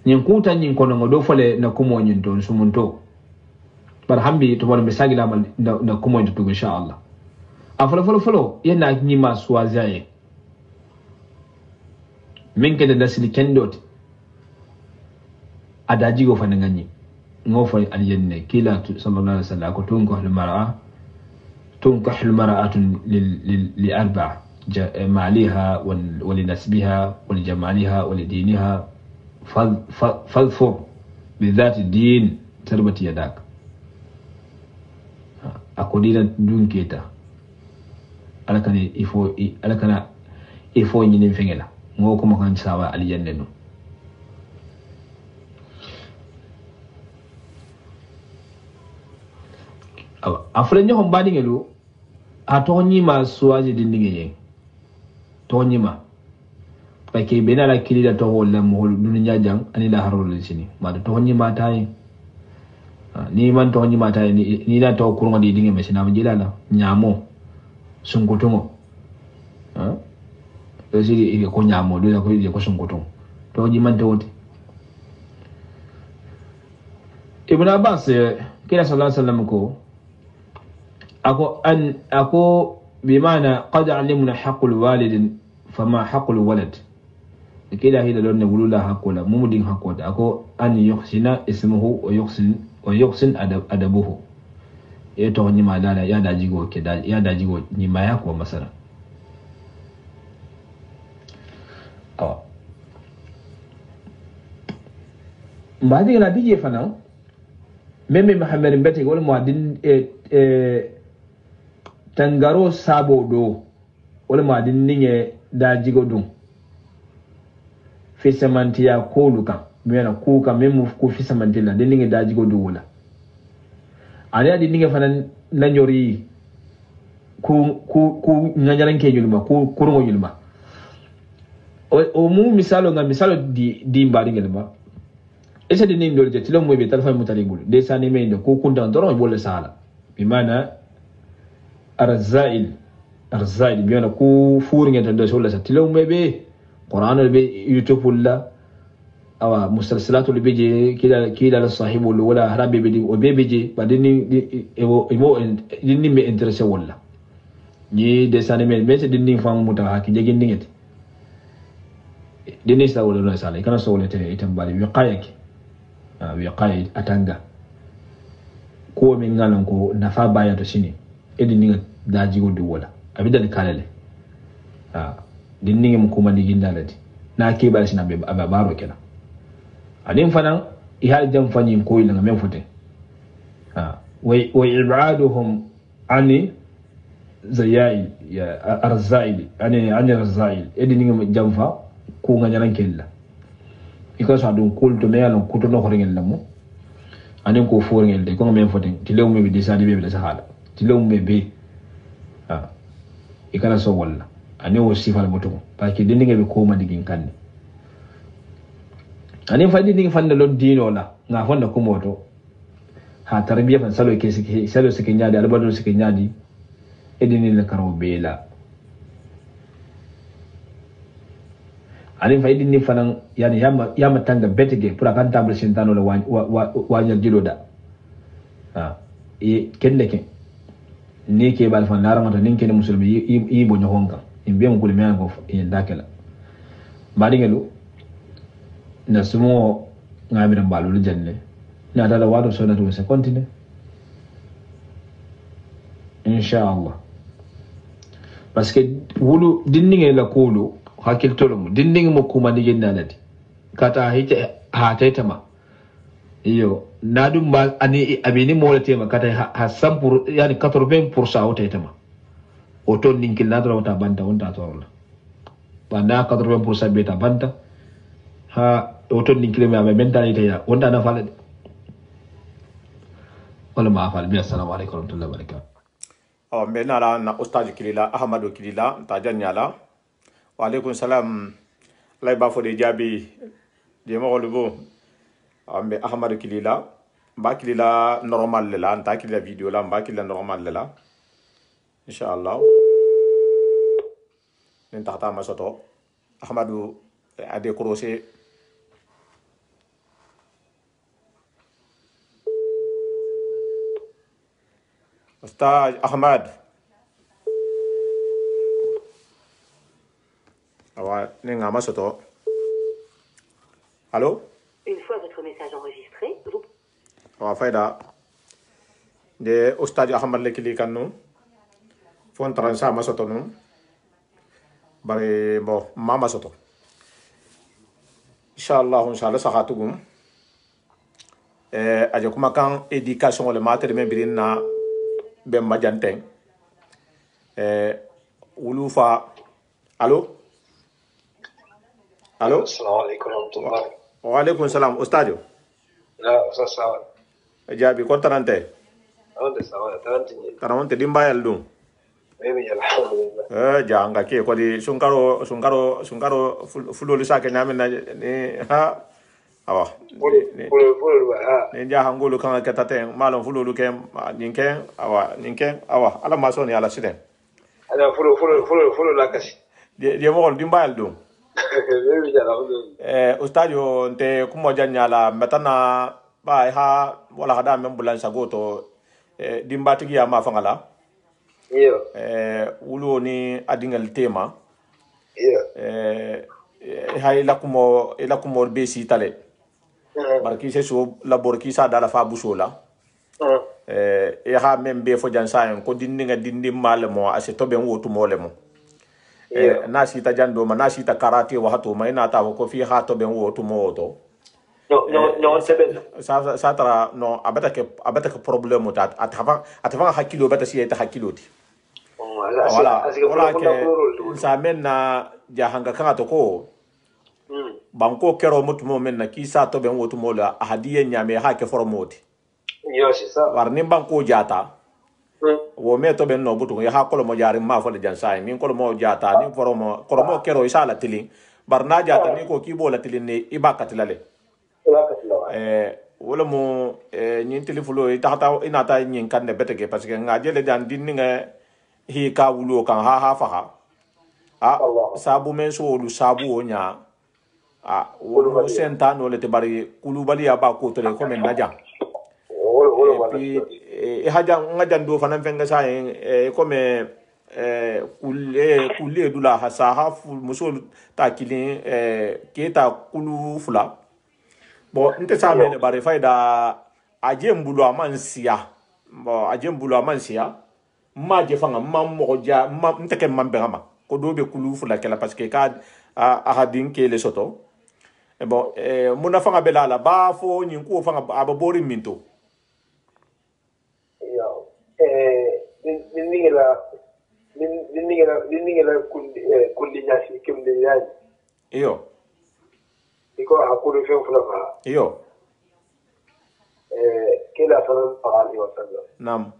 nyin kuta nyin kono ngodo fole na kumo nyin to sumunto bar hambi to wala misagi la na kumo nyin to insha Allah afala folo yana nyi masu wazaye min ke da dasili kendot adaji go fana ngani ngofa aljanna kila sallallahu alaihi wasallam ko tunkahu almar'atu li arba' ma'liha wa li nasbiha wa li jamaliha wa li diniha fadhfur bi dhati din tarbati yadak akodina dunketa alakane ifo nyinin fengela ngo ko makan sawa aljanna no afle nyo mbadi ngelu atonyi ma suwaji dindinge tonyi ma pake bena la kilida to wala mo dunya jang ani la harol sini ma to tonyi ma tay ni man tonyi ma tay ni la to kurunga di dinge mesina mjilala nyamo sungutungo sidi ko nyamo do ko sungutungo tonyi man to Ibn Abbas kila sallallahu alaihi wasallam ko أكو بمعنى قد علمنا حق الوالد فما حق الولد كده هي لون نقول لها حق ولا ممدين حق ولا أكو أن يحسن اسمه ويحسن أدبه يتوه نما لا يا داجيغو كده يا داجيغو نما يكو مثلا بعدين لا بيجي فنا ميمي محمد بيتي يقول مؤذن tangaro sabo do wala ma din ninge da jigo dum fi samantiya koluka mena kuka memu ku fi samantila din ninge da jigo do wala ari din ninge fanan nanyori ku nyanyaran ke yulma ku kurmo yulma o mu misalo di mbari ngelma esa din ninge do je tilo mo be talfa mutalibul de sani me ndo ku kunda ndoro bolle sala bi mana arzail biyana ku furinga tan do solla satilo mebe qur'an be youtube la awa musalsalatu be je kila la sahibu wala harabe be o be je badini emo dinni me interesse wala ni desane me se dinni fam muta haki jegin dinget dinni sa wala no sala kana so wala te itam bali wiqayaki wiqay atanga ko min ngalan ko nafa baya to sini edin daji go wala abida ni kalale din ningi mu kuma digin dalati na ke bar sina be abaro kenan adin fanan ihal jam fanyin ko ilanga men fute wa ibaduhum ani zayail ya arzail ani arzail edin ningi jam fa ko nganyaran kella iko sa dun kul to me yalon kuto no horengel lamu anin ko forengel de ko men fute tilew me be disadi be be sahala tilew me be ikana so walla ani wo sifal mutum paki dindinge be ko madigin kanne ani fadi dingi fande lon dino la nga fonda ko moto ha tarbiya fan salo ke sike nyaadi albado sike nyaadi edini la karo bela ani fadi ni fanan yani yama tanga betege pour kan table sintano la wa jilo da e kende ni ke bal fan naramata nin kene musulmi yi bo nyonga imbe mo kulmi ango ndakela badingelu na sumo ngamira mbalu janne na dala wado sona to se continue inshallah parce que wulu dinninge la kulu hakil tolum dinninge mo kuma ni gennalati kata hite ha taitama iyo nadum ba ani abini mola tema kata hasan pour yani 80% o taitama o ton ninkil nadra wata banta wonta torla banda 80% beta banta ha o ton ninkil me mentali tayya wonta na falade wala ma afal bi assalamu alaykum wa rahmatullahi wa barakatuh me nala na ustaz kilila ahmadu kilila ta janyala wa alaykum salam lay ba fo de jabi de mo wolugo ambe ahmadu kilila ba kilila normal la anta kilila video la ba kilila normal la inshallah nen taxta ma soto ahmadu ade croché Ustaz Ahmad awa ne ngama soto allô. Une fois votre message enregistré, vous... awa fayda de Ustaz Ahmad le kili kanu fon transa ma soto no bare bo mama soto inshallah sahatugum aje kuma kan éducation le mater men birin na ben majanteng wulufa allô. Allô. Assalamu alaikum warahmatullahi. Wa alaikum salam ustadio. La sawa. Jabi ko tarante. Onde sawa tarante. Tarawante dimbayal dum. Mimi alhamdulillah. Janga ke ko di sunkaro fulolu sake nyamena ni ha awa. Fulolu ha. Ni ja hangulu kan ka taten malon fulolu kem ninken awa ala masoni ala siden. Ala fulolu la kasi. Je mo dimbayal dum. Ustadio nte kumo janyala metana ba ha wala hada men bulan sagoto dimbatigi ya ma fangala iyo wulo ni adingal tema iyo ha ila kumo be si tale barki se so labor ki sa dala fa busola ha men be fo jansa en ko dinninga dindi malemo ase to ben wotu molemo na sita jando ma na sita karate wa hatu ma ina ta ko fi hato ben wotu moto no seben sa tara no abata ke problème ta atava hakilo bata si eta hakilo ti wala ke sa men na jahanga kan to ko banko kero mutumo men na ki sa to ben wotu mola hadiye nyame ha ke formoti yo si sa warni banko jata wo me to ben no butu ya ha kolo mo jari ma fo le jansa min kolo mo jata ni foromo koromo kero isala tilin barna jata ni ko ki bola tilin ni ibakatilale wala mo nyin telefulo itata inata nyin kan ne betege parce que ngaje le dan din nga hi ka wulo kan ha fa sabu men so lu sabu onya wolo senta no le te bari kulubali aba ko to le ko men naja haja ngajan do fanan fenga sa ko me kulle dula hasa hafu musul ta kilin keta kulu fula bo nte sa me le bare faida ajem bulu amansia bo ajem bulu amansia ma je fanga mam mo ja mam nte ke mambe ngama ko do be kulu fula kala parce que ka ahadin ke le soto bon muna fanga belala ba fo nyin ko fanga ababori minto Ningela kulli nyasi kimde yaji iyo iko hakuru fe fulama iyo kila sallallahu alaihi wasallam nam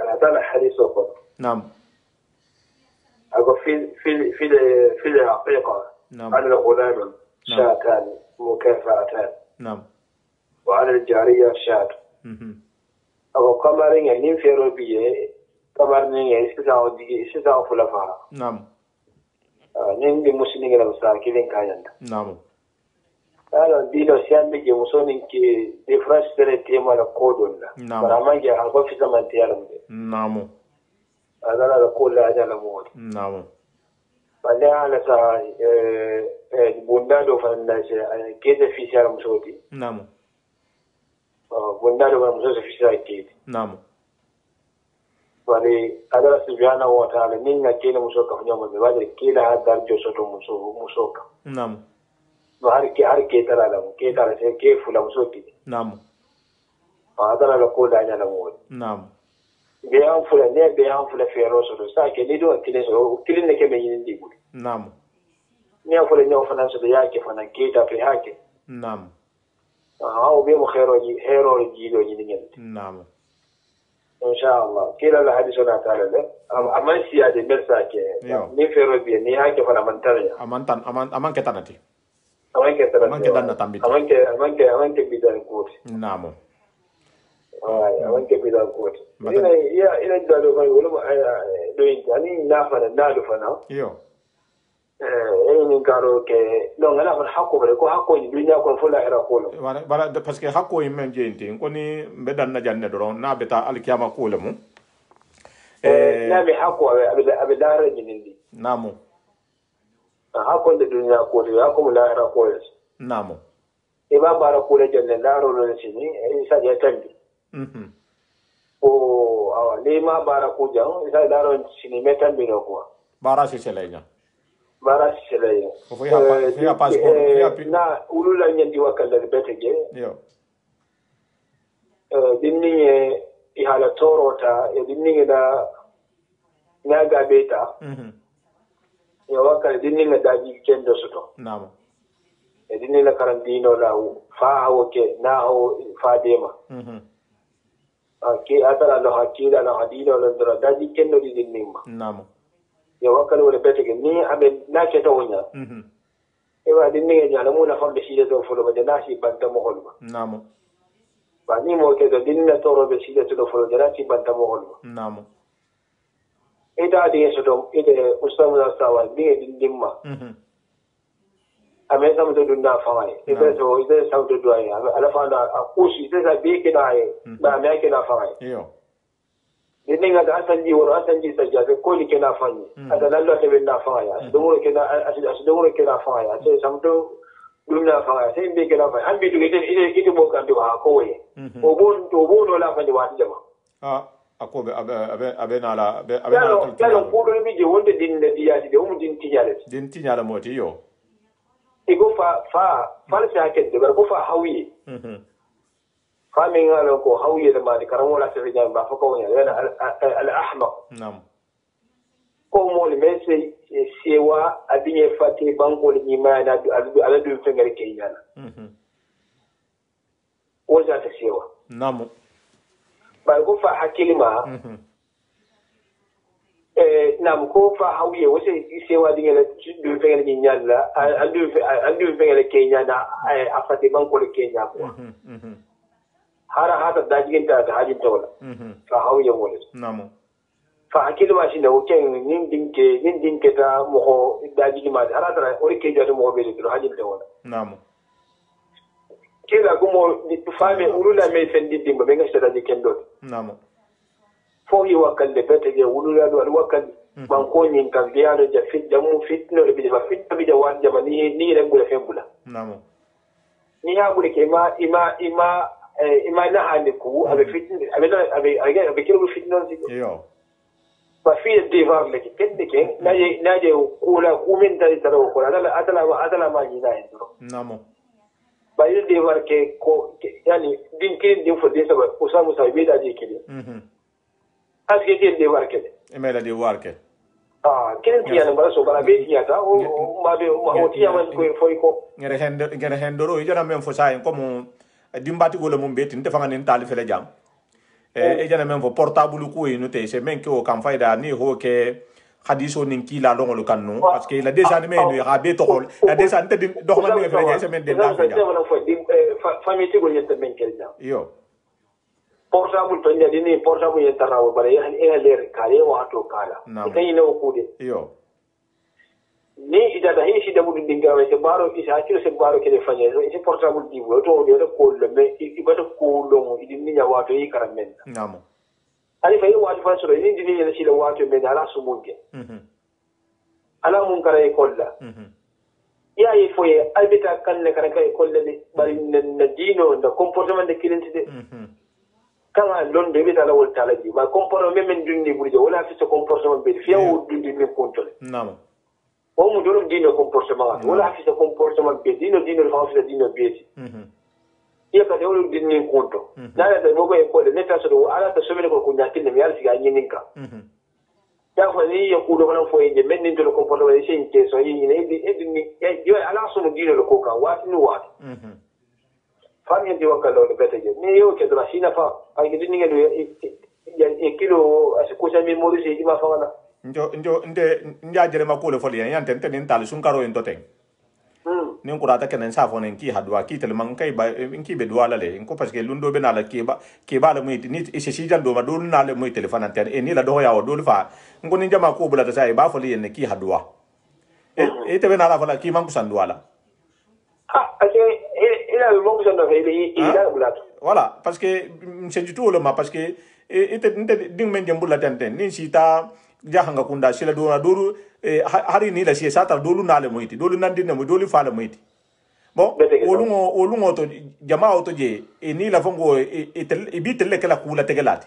ana tala hadith ko nam ako في الحقيقة على الغلام شاتان مكافأتان نعم وعلى الجارية شات أو كمارين يعني في روبية كمارين يعني سيساو فلافا نعم نين بمسلمين لمسا كذين كاين نعم أنا دينو سيان بيجي مسلمين كي ديفرنس ترى على كودون نعم برامج هنقول في زمان تيارم نعم هذا لا كل هذا لمود نعم بعدين أنا سا بندادو فندا كذا في سيارة مسودي نعم بندادو مسودي في سيارة كذا نعم wale Allah subhanahu wa ta'ala ninga kile musoka fanya mambo wale kila hadar josoto musoka naam har ke tara la ke tara se ke fula musoki naam adara la ko da nya la mo naam be an fula fero so sa ke ni do kile so kile ne ke me yin di budi naam ni an fula nyaw fana so ya ke fana ke ta fe hake naam o be mo hero ji do ni ngel naam إن شاء الله كلا الحديث الله تعالى له أمان سيادة مرساكة ني فيروبيا ني هاكي فنا منتريا أمان كتانتي أمان كتانتي أمان كدانا تامبيتي أمان كبيدان كوت نعم أمان كبيدان كوت إلى جالو ما يقولوا دوين يعني نافنا نالو فنا يو ni karo ke no ngala ko hakko bare ko hakko ni dunya ko fula era ko lo bara parce que hakko men jenti ko ni be dan na janne do na beta al kiyama ko le mu na be hakko abe dara jinindi namu hakko de dunya ko to hakko la era ko yes namu e ba bara ko le janne daro lo sini e sa ya tambi o awa le ma bara ko jang isa daro sini metambi no ko bara si selenya bara sele fo ya passeport na ulula nyandi wakalla betege yo dinni e hala torota e dinni da naga beta ya wakalla dinni na daji kendo soto namo e dinni na karandino la fa hawoke na ho fa dema ke atara lo hakila na hadino lo dra daji kendo di dinni ma namo ya wakala wala betege ni abe na ke to wonya e wa dinni ga nyala mu na fambe shi do folo ba na shi banta mo holba namo ba ni mo ke do dinni na toro be shi do folo da shi banta mo holba namo e da de so do e de ustamu da sawa ni dinni ma ame sam do dunda faai e be so ide sam do do ay ala fa da akushi de sa be ke da ay ba me ke na faai yo dinni ga asanji woro asanji sajja ko ni ke na fanyi ada lallo te be na faaya do ke na do ke na faaya se sam do dumna faaya se be ke na faaya ambi do ide mo kan do ha ko we o bon no la fanyi wa jama ako abe na la abe na ya ko do mi je wonde din de diya de o din tinyale moti yo igo fa sa ke de ko fa hawiye fa min ngalo ko hawiye da ma de karamo la se jam ba fa ko nya al ahmaq nam ko mo le mese sewa adinye fati banko ni ma na ala du fengere ke yana o za ta sewa nam ba ko fa hakili ma nam ko fa hawiye wose sewa dinga du fengere ni nyalla andu fengere ke yana afati banko le ke nya ko hara hata dajin ta hajin tawla fa hawiye wole nam fa hakili ma shine woken nin dinke ta mo daji ma hara tara ori ke jado mo be do hajin tawla nam kila gumo fami ulula me sendi dimba be ngasta daji kendo nam fo yi wakalle bete je ulula do alwakal man ko nyin kan biya do ja fit jamu fitno be ba fit bi da wan jamani ni re gure fembula nam ni ha gure ke ma ima na hande ku abe fitno abe kilo fitno yo ba fi de var le kende ke na je kula kumin ta taro ko atala ma ni na endo namo ba yi de var ke ko yani din fo de saba usamu sa be da je kede aske ke de var ke emela de war ke ken ti yana bara so bara be ti ata o ma be o ti yaman ko foi ko ngere hendoro ijana men fo sai ko mo dimbati gole mum beti nte fanga nin tali fele jam e jana men fo portable ko yinu te se men ko kam fayda ni ho ke hadiso nin kila longol kanno parce que la déjà ni men ha be to hol la déjà nte do ma me fele se men de la famille ti go yente men kel jam yo portable to nyadi ni portable yenta rawo bare yani e ler kale wa to kala kan ina ko de yo ni ida da hi da mudu dinga wa se baro isa kilo se baro kele fanya se portable di wo to de ko le me ibata ko lo idin ni ya wato yi karamen namo ali fa yi wato fa so ni dini ya si da wato me da la su munke ala mun kara e kolla ya yi fo ye albita kan ne kara kai kolla ne bari na dino da comportement de client de kama lon de bita la wol tala di ba comportement men dunni burje wala fi so comportement be fiya o dunni me control namo o mu dolo dino comportement wala hafi sa comportement be dino fa hafi dino be iya ka dawlo dinni konto dala da bogo e ko ne ta so ala ta so me ko kunya tin ne yar siga nyin ka ya fa ni ya ku do kana fo e men ni dolo comportement e sin ke so yi ne dinni yo ala so dino ko ka wa ni wa fami di wakalo le bete ni yo ke dra sina fa ay dinni ngelo e kilo asikusa mi mori se ma fa wala njo nja jere ma ko le foli yan tente nin tal sun karo en toten nin kurata kenen sa fo nen ki hadwa ki tel man kai ba ki be duala le ko parce que lundo be na la ke ba le muyti ni e se si jando ma dol na le muyti telefon antenne e ni la do ya o dol fa ngoni jama ko bula ta sai ba foli en ki hadwa e te bena la fala ki man kusandu wala ina be mon kusandu fe ila bulat voilà parce que c'est du tout le ma parce que ite ding men jambula tenten ni sita jahanga kunda sila do na doru hari ni la si sata dolu na le moiti dolu nandi ne mo dolu fa le moiti bon olungo to jamaa to je ni la fongo e bitelle kala kula tegelati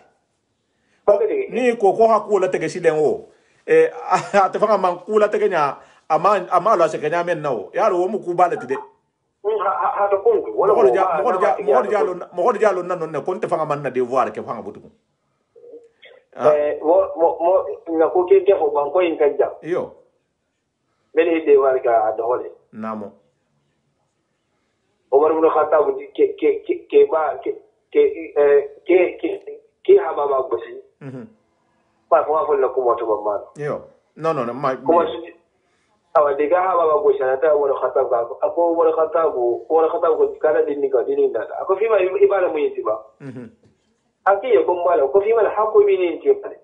ni ko ha kula tege silen o ate fanga man kula tege nya ama la se kenya men nawo yaro wo mu ku balati de ha to kundu wala mo jalo nan ne kon te fanga man na devoir ke fanga butu mo na ko ke defo ban ko in kanja yo meli devoir ka adole namo Omar ibn Khattab ke ha baba gosi pa fo afol la ko moto mamma yo no ma ko awa diga ha baba gosi na ta Omar Khattab ko Omar Khattab ko kala dinni ka dinni da ko fi ma ibala mu yiti ba aki ko mala ko fi ma ha ko bi ni ti pare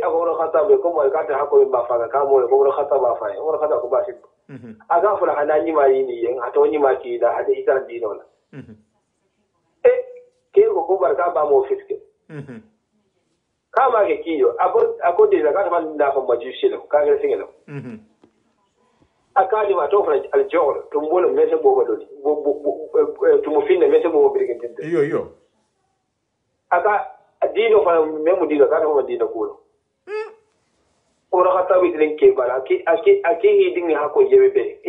Omar Khattab ko mo ka ta ha ko ba fa ka mo ko Omar Khattab ba fa Omar Khattab ko ba shi aga fula hanani ma yini yen ato ni ma ki da hade ita dino la ke ko barka ba mo fiske kama ke kiyo ako de da ka man da fa majushi la ka ga singelo akadi ma to fara al jawr to mbolo mese bo doni to mo finne mese bo birgin tinte yo aka dino fa memu dino ka fa dino ko ora khata bi tin ke bala aki hiding hako yebebe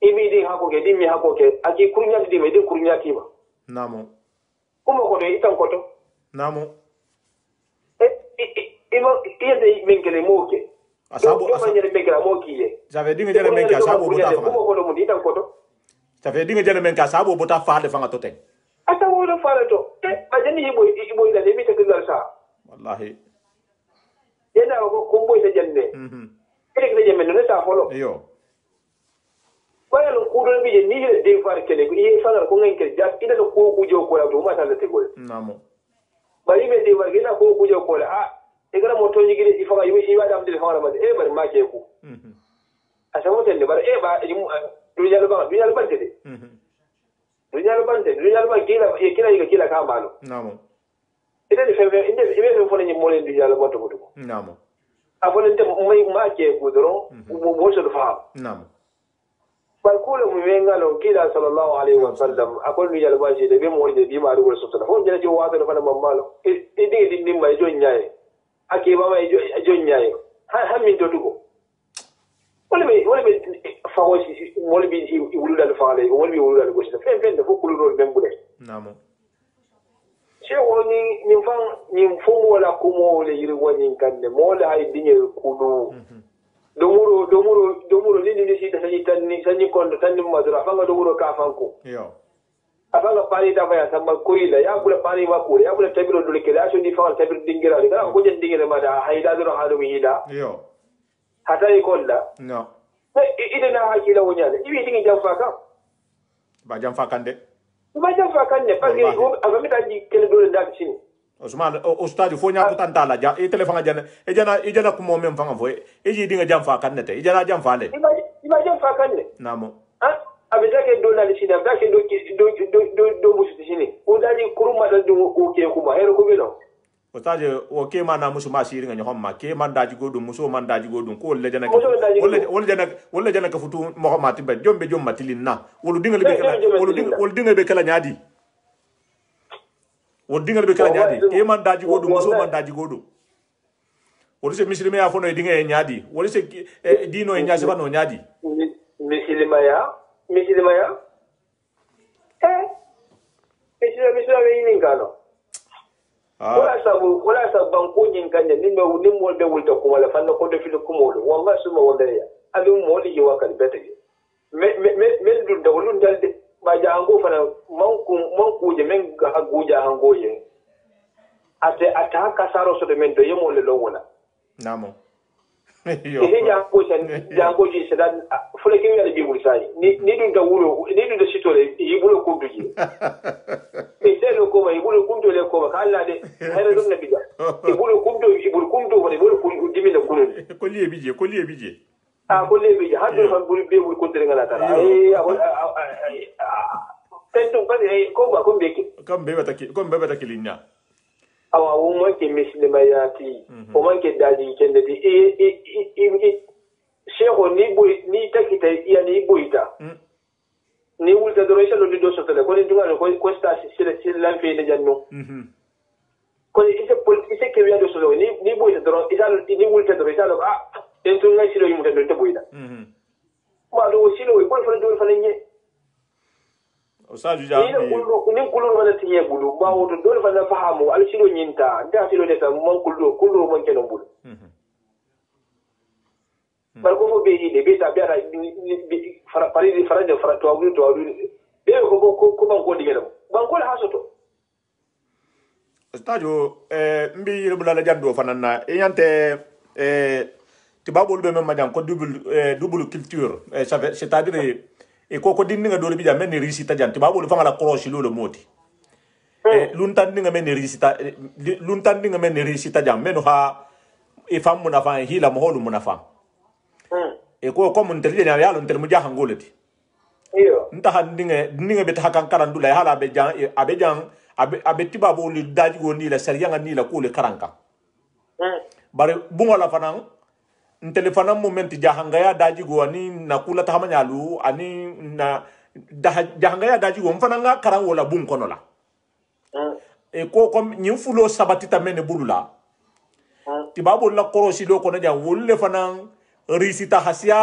ibi din hako ke dimi hako ke aki kurnya di me din kurnya kiba namo kuma ko de itan koto namo imo de mengele moke asabu mengele mengele moki ye j'avais dit ngene men ka sabu bota fa kuma ko do mu itan koto j'avais dit ngene men ka sabu bota fa de fa toten ata wo do fa to ajani ibo ida de mi te kizar sa wallahi yana ko boy ta janne kire kire jemme no ta folo yo wala lo kudo bi je ni de far kele yi fanar ko ngen ke jas ida ko kujo ko la do mata la te gol namo bari me de war gina ko kujo ko la e gara moto ni gide ifa yi mi wada am de fa ma e bari ma ke ku asa mo telle bar e ba du yalla ba te de du yalla ba kila ka malo namo ida de fe inde fo ni mo len du yalla ba to namo afolente mai ma ke ku doro mo so fa namo barkule mu mengalo kila sallallahu alaihi wasallam akon ni yalba je de be mo de bi ma rugo so ta hon jere jo wa da fana mamalo e din mai jon nyaye ake ba mai jon nyaye ha min do dugo wala be fawosi wala bi wulula da faale wala bi wulula da go so fen da fo kulu do membude namo che woni ni fumo wala kumo le yiri woni kanne mo la hay dinye kudu domuro ni si ta sanyi kondo tanni madura fanga domuro ka fanko yo afanga pari ta baya sama koila ya bula pari ma ko ya bula tabiro dole ke la so ni fanga tabiro dingira ga ko jen dingira ma da haida do halu mi hida yo hata yi kolla no ida na hakila wonya ne ibi dingi jamfa ka ba jamfa kande ba jamfa kan ne parce que afami ta ji kele dole da chini Osman ustadi fo nya kutan tala ja e telefon jana e jana ko mom fanga fo e ji dinga jam fa kan ne te e jana jam fa le ima jam fa kan ne namo abida ke do na li sina da ke do musu sini o da ni kuruma da do o ke kuma hero ko belo ustadi o ke ma na musu ma shiri nga nyom ma ke man daji godum muso man daji godum ko le jana wala jana ka futu mo ma tibe jombe jom matilin na wolu dinga be kala nyaadi wol dingal be kala nyaadi e man daji godu muso man daji godu wol se misilima ya fono e dinga e nyaadi wol se dino e nyaasi bano nyaadi misilima ya misilima be ni ngalo wala sabu banko nyin kanya nimmo be wulta ko wala fanna ko do fil ko modo wallahi suma wala ya adu mo li wa kal bete me dun da wulun dalde ba ja ango fana manku je men ga aguja hango yen ata haka saro so de men do yemo le lowona namo yo jango ji sedan fule ke yale bi bulsai ni dun da wulo ni dun da sitole yibulo kunduji e selo ko ma yibulo kundo le ko kala de hayre dum na biga yibulo kundo wala yibulo kundu dimi le kundu liye bije ko liye bije ko liye bije hadu fan buri be buri kontere ngala tara tentu ba ko ba ko mbeki ko be bata kilinya awa wo mo ke mislima yati o man ke daji kende di sheho ni takita ya ni boita ni wulta do resalo di do sotale ko ni dunga ko sta sile lampe ne janno ko ise ke wiya do solo ni boita do isalo ni wulta do resalo tentu ngai silo yimuta do boita ma do silo ko fa do fa ne o sa ju ja ni kullu wala tiye bulu ba wodo do fa na fahamu al silo nyinta nda silo de ta mon kullu mon ke no bulu bar ko be ide be ta biara pari di faraje fara to awu be ko ban ko digere ban ko ha soto stadio mbi yirbu la jando fanana e yante tibabol be memma jang ko double culture c'est-à-dire e ko dinninga do bi jam men risita jam tibabol fa ngala croche lolo moti luntan dinga men risita jam men ha e fam mun afa hila mo holu mun afa e ko comme intelligent ya lo termu jahan goleti iyo nta handinga bet hakan karandu la hala abe jang abe tibabo li daji go ni la sariya ni la ko le karanka bare bunga la fanan telefona moment jahanga ya daji go ani na kula ta hamanyalu ani na jahanga ya daji go mfananga karan wala bun kono la e ko comme nyin fulo sabatita mene bulula tibabo la korosi lo kono ja wolle fanan risita hasia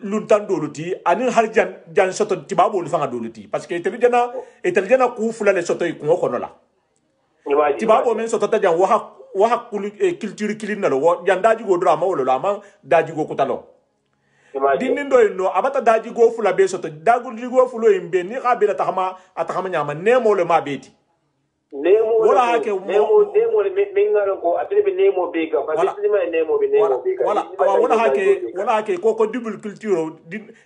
luntan doluti anin har jan soto tibabo li fanga doluti parce que eteljana ku fulale soto ko kono la tibabo men soto ta jan wa culture kilin lo jan daji go drama wala la ma daji go kutalo dinin do no abata daji go fula be soto dagu go fulo imbe ni ka be la tahama nyama nemo le ma beti nemo wala hake nemo mengaro ko atebe nemo bega parce que ma nemo bega wala hake ko double culture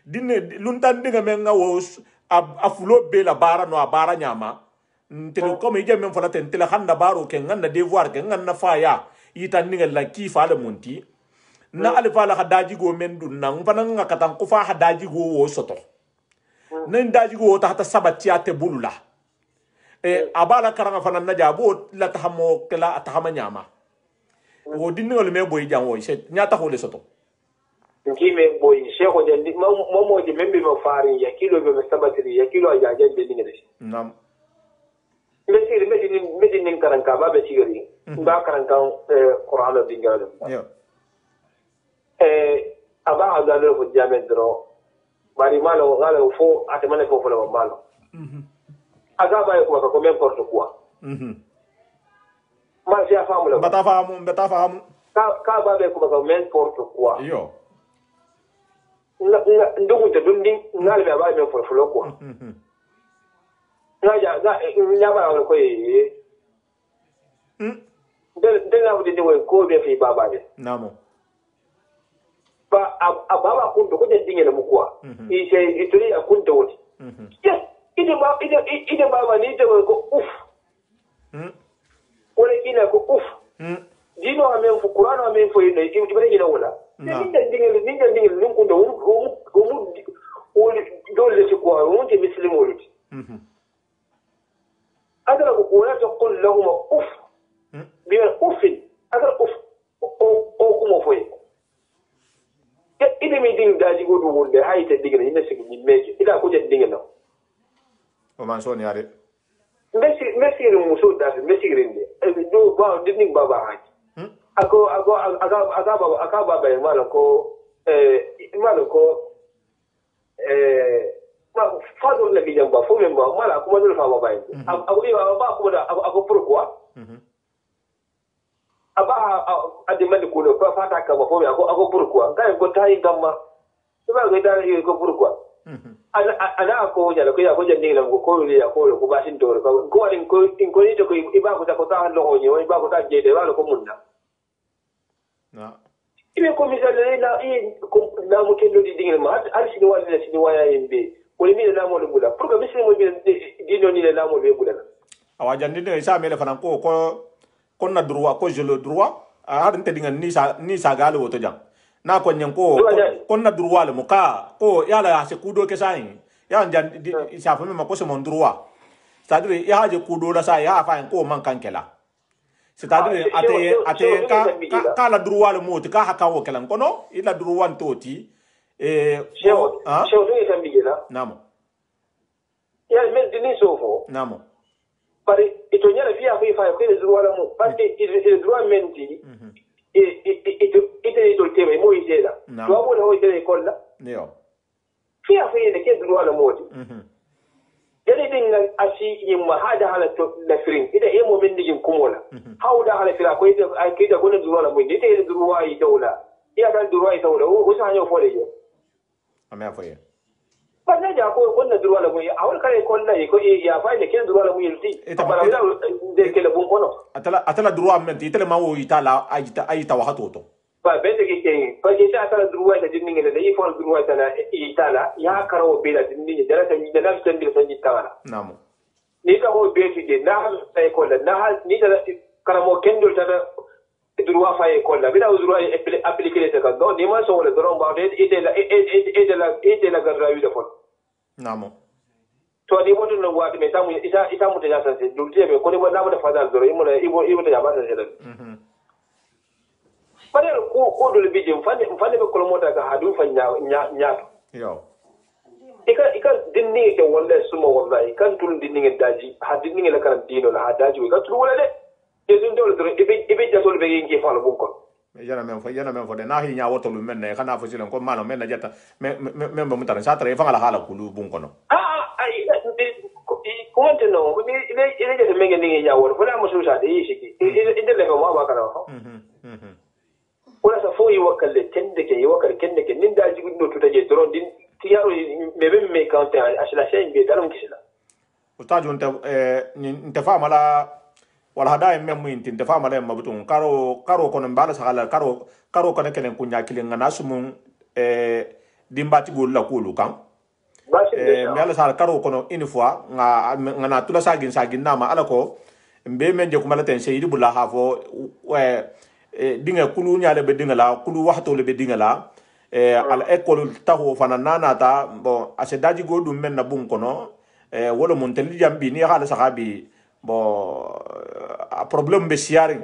din luntan dinga menga wo afulo be la bara no bara nyama ntele comme ije men fala tele handa baro ke nganda devoir ke nganda faya ita ninga la kifa le monti na alfa la hadaji go men dun na ngana ngakatan ko fa hadaji go wo soto nan daji go ta hata sabati ate bulula abala karanga fana na jabo la tahamo kala atahama nyama o dinno le me boy jango se nyata ho le soto ngime boy sheko de mo de membe mo fari ya kilo be sabatiri ya kilo ya je be dinga de nam medin karanka ba be sigari ba karanka qur'an dinga de yo aba azalo ko jame dro bari malo ngalo fo atemane fo fo la malo agaba ko ko n'importe quoi ma si afamu la bata famu ka ba be ko n'importe quoi yo ndugu te dundi ngal be ba me fo quoi ngaja nya ba ko de na wudi de ko be fi baba de namo ba ababa kun to ko de dingela mu quoi ise ituri akun to woti yes ide baba ni te ko uf wala ina ko uf dino amen fu qur'an amen fu ina ibare ina wala ninja dingel nun ko do dole ci ko on te muslimo lut adara ko wala to qul lahum uf bi uf adara uf o kuma foi ide mi ding daji go do wonde hayte dingel ina sigi ni meje ida ko je dingel no o man so ni are Messi muso da Messi rinde do ba didning baba haji ako baba malako ma fado le bijamba fo memba mala ko mo fa baba ako iwa ba ko da ako pourquoi aba ademande ko le fa ta ka fo ako pourquoi ga ko tayi gamma ba ga da ko pourquoi ana ko jalo ko ya ko jandi la ko ya ko ba sin do ko alin ko in ko ni to ko iba ko ta ko ta lo ko ni iba ko ta je de wala ko munna na ibe ko misale na ko na mo ke do di dingel ma ar sin wala sin waya yimbe ko ni la mo le bula pour que misle mo bi di no ni la mo be bula awa jandi de sa mele fana ko na droit ko je le droit har inte dinga ni sa galo woto jang na ko nyen ko kon na droit le muka ko yala ya se kudo ke sai ya njan sa fa me ko se mon droit c'est-à-dire ya haje kudo la sa ya fa ko man kan kela c'est-à-dire ate ka la droit le mot ka haka wo kelan kono ila droit toti Sheikh ni tambigela namo ya men dini sofo namo pare ito nyala via fa ko le droit la mo parce que il droit menti ito tema mo itela to abo na itela ikolla ndio via fa ile ke droit la moti yadda din nan asi yin mahada hala na firin ida yemo min digin kumola hauda hala fira ko ida kai da gona droit la mo ita ida droit yi daula iya kan droit yi daula o sa hanyo fole yo amya foye bana ja ko gonna droit la mo ya awal kare ko na ko ya fa ne ken droit la mo yilti bara wala de ke la bun kono atala droit men itele ma wo itala ayita wa hatoto ba bende ke ken fa ke ta atala droit da dinni ne da yi fa droit ta na itala ya karawo be da dinni da ta ni da na tan da sanji tawala namo ni ka ho be ti de na hal sai ko la na hal ni da karamo kendol ta da droit fa e ko la bi da droit appliquer ta ka do ni ma so wala doron ba de ite la garra wi da fon namo to ni mo dun wa me tamu ita mu ta ya san se dulti be ko ni mo na mo da fadal doro imo ibo ta ya ba ta se da fane ko dole bi jin fane be ko mota ga hadu fa nya yo ika dinni ke wallahi suma wallahi kan tul dinni daji ha dinni la kan dino la daji ka tul wala de e dun dole doro ibe jasol be ngi fa la bon ko yana men fo de na hi nya woto lu men ne kana fo silen ko malo men na jetta men ba mutara sa tare fa ngala hala kulu bun kono ai ko no ile je men ngi nya woto fo mo susa de yishiki inde le ma ba kana ko wala sa fo yi wakalle tende ke yi wakal kende ke nin daji gudno to taje doron din tiyaro me kante asla shay be darum kisila ustaju nte fa mala wala hada men mu nte fa mala mabutun karo kono mbala sagala karo kono kenen kunya kilin ngana sumun dimbati gol la kulu kan me ala sal karo kono une fois ngana tula sagin nama ala ko mbe men je kumala ten seyidi bulla hafo dinga kulu nyaale be dinga la kulu waxto le be dinga la al école taho fana nana ta bon ase daji godum men na bun kono wala mon tel jambi ni hala sahabi bon problème be siari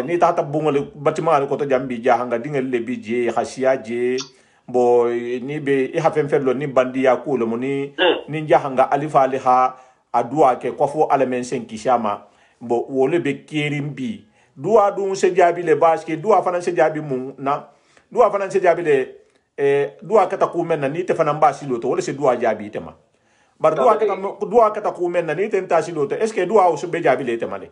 ni tata bungal bâtiment ko to jambi jahanga dinga le bi je khasiya je bo ni be ha fen fello ni bandiya ko lo ni jahanga alifa liha adua ke ko fo alamen sen kishama bo wole be kerimbi dua dun se jabi le baske dua fana se jabi mun na dua fana se jabi le dua kata ku men na ni te fana mbasi loto wala se dua jabi tema bar dua kata ku men na ni te ntasi loto est ce que dua o se be jabi le tema le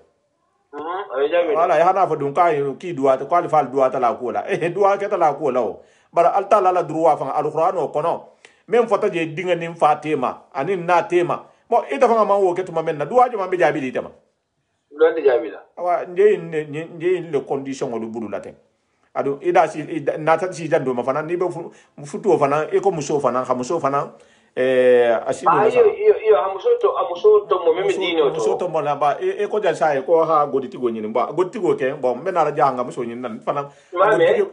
wala ya na fa dun ka ki dua to kwali fal dua ta la ko la dua kata la ko la o bar alta la dua fa alquran o kono même fota je dinga nim fa tema anin na tema mo ita fa ma wo ketuma men na dua jo ma be jabi le tema londe jabila awa nje le condition o bulu laten ado ida si nata si jando ma fana ni be futu fana e ko muso fana khamuso fana asibo yo amuso to mo meme dino to muso to mo na ba e ko ja sai ko ha goditi go nyini ba goditi go ke bon me na ra janga muso nyini nan fana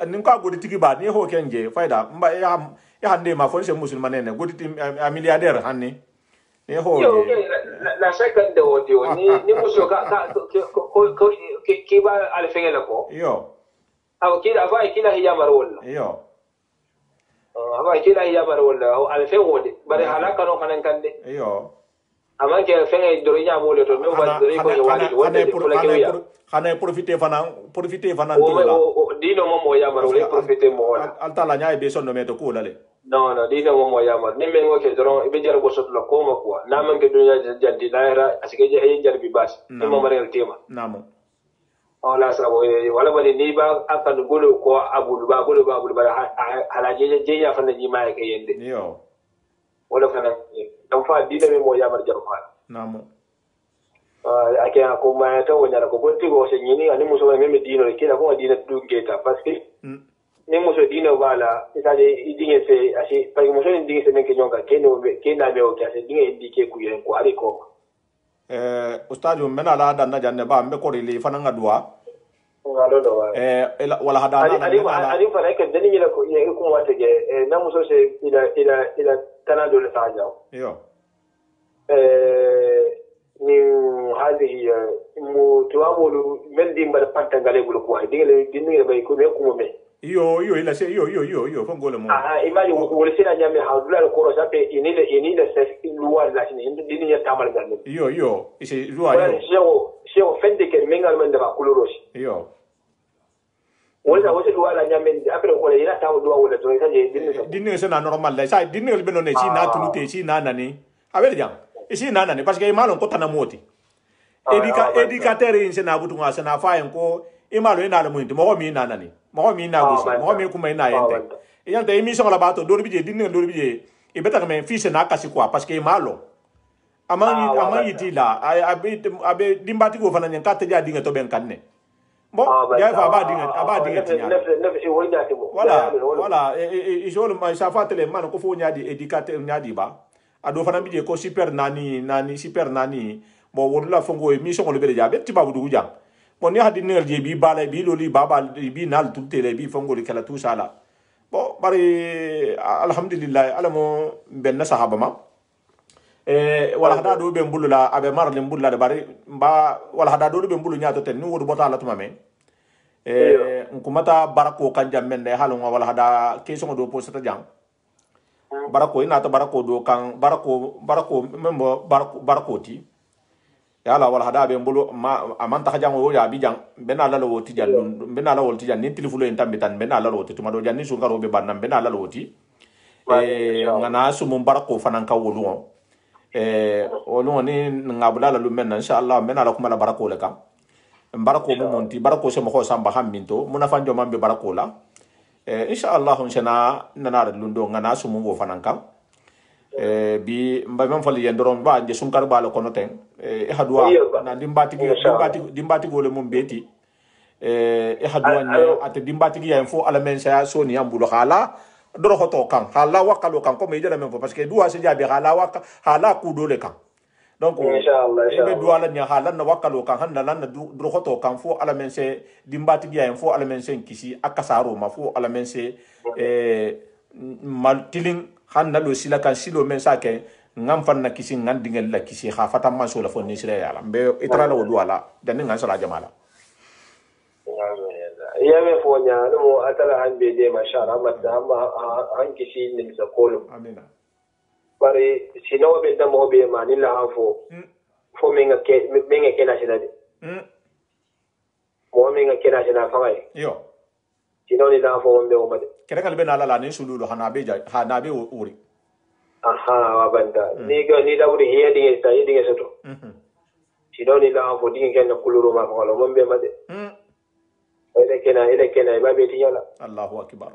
nin ka goditi ba ni ho kenje faida mba ya hande ma fo se musulman ne goditi a milliardaire hanni ne ho la second audio ni muso ka ki ba al fengela ko yo aw kila fa kila hiya marwala yo aba kila hiya marwala al fe wode bare halaka no kanan kande yo aman ke fenge doro nya mo le to me ba doro ko wadi wonde ko la ke ya xana profiter fana dino mo ya marwala profiter mo alta la nya be sonno me to ko la le no dina mo yamar ni men ngoke doron ibe jar go sotla ko ma quoi na man ke dunya janti daira asike je ay jar bi bas ni mo marel tema namo wala sa wala wala ni ba akan golo ko abul ba halaje je ya fana ni ma ke yende yo wala fana dan fa dina me mo yamar jar fa namo ake ko ma to wala ko gonti go se nyini ani muso me dino kila ko dina du geta parce que ni muso dino bala isaje idinge se asi pa muso idinge se menke nyonga kena be o kase dinge indike ku yen ko ari ko ustaju mena la dan na janne ba mbe ko ri fana ngadwa wala hada ali fana ke dani ni ko ye ko wata ge na muso se ila tanado le saja yo ni hadi mu tuamulu men dimbal pantangale bulu ko dingale dinni bay ko me ko me yo ila se yo fongole mo imani wala sina nyame hawdula ko rosa pe inile se luwa la sini dinni ya tamal ganne yo ise luwa yo sio fende ke mengal men da kulorosi yo wala wala luwa la nyame après ko le ila taw luwa wala to saje dinni se na normal la sai dinni be no ne si na tulute si na nani abel jang isi na nani parce que imalo ko tana moti éducateur in se na butu nga se na fa en ko imalo ina la mundi mo mi na nani mo mi na gosi mo mi kuma ina yente yanta émission la bato do bije dinne do bije e beta men fils na kasi quoi parce que imalo amani yitila abe dimbati go fana nyanka te jadi ngato ben kanne bon ya fa aba dinga tinya voilà et je le ça fa tele man ko fo nyadi éducateur nyadi ba ado fana bije ko super nani bo wonla fongo émission le bele jabe tibabu du jang bon ni hadi nel je bi bala bi loli baba bi nal tutte bi fongo le kala tout ça là bon bari alhamdulillah alamo ben sahaba ma wala hada do be mbulula abe marle mbulla de bari mba wala hada do be mbulu nyaato ten ni wodu bota la tuma men nkumata barako kanjam men de halon wala hada question do posata jang barako ina ta barako do kan barako membo barako ti yala wala hada be mbulu ma amanta ka jango ya bi jang bena la lo ti jallu bena la wol ti jan ni telefulo en tambi tan bena la lo ti tuma do jan ni su ngaro be banam bena la lo ti ngana su mum barako fanan ka wolu olu ni ngabula la lu men inshallah bena la kuma la barako le kam barako mo monti barako se mo ko samba hamminto muna fanjo mambe barako la inshallah on sena nana lundo ngana su mum wo fanan kam bi mba men fali yendoron ba je sunkar ba la kono ten hadwa na dimbati go le mum beti hadwa ne ate dimbati ya info ala men sa so ni ambulo hala doro hoto kan hala wakalo kan ko me jere men fo parce que duwa se jabi hala ku do le kan donc inshallah be duwa la nya hala na wakalo kan hanna lan doro hoto kan fo ala men se dimbati ya info ala men se kisi akasaro ma fo ala men se maltiling hanna lo sila kan silo men sa ke ngam fanna kisi ngan dingel la kisi ha fata man so la fo ni sira yala be itra la wodu ala dan ngan sala jamala ya me fo nya no atala han be de mashallah amma han kisi ni sa kolum amina bare sino be da mo be ma ni la fo menga ke na sila de mo menga ke na sila fa ngai yo sino ni la fo be o ma de kere kal be na la ni sululu hana be uri aha wabanda ni da wuri hiya dinge soto sino ni la fo dinge ken kuluru ma ko lo mombe ma de ele kena ba be tinyala Allahu akbar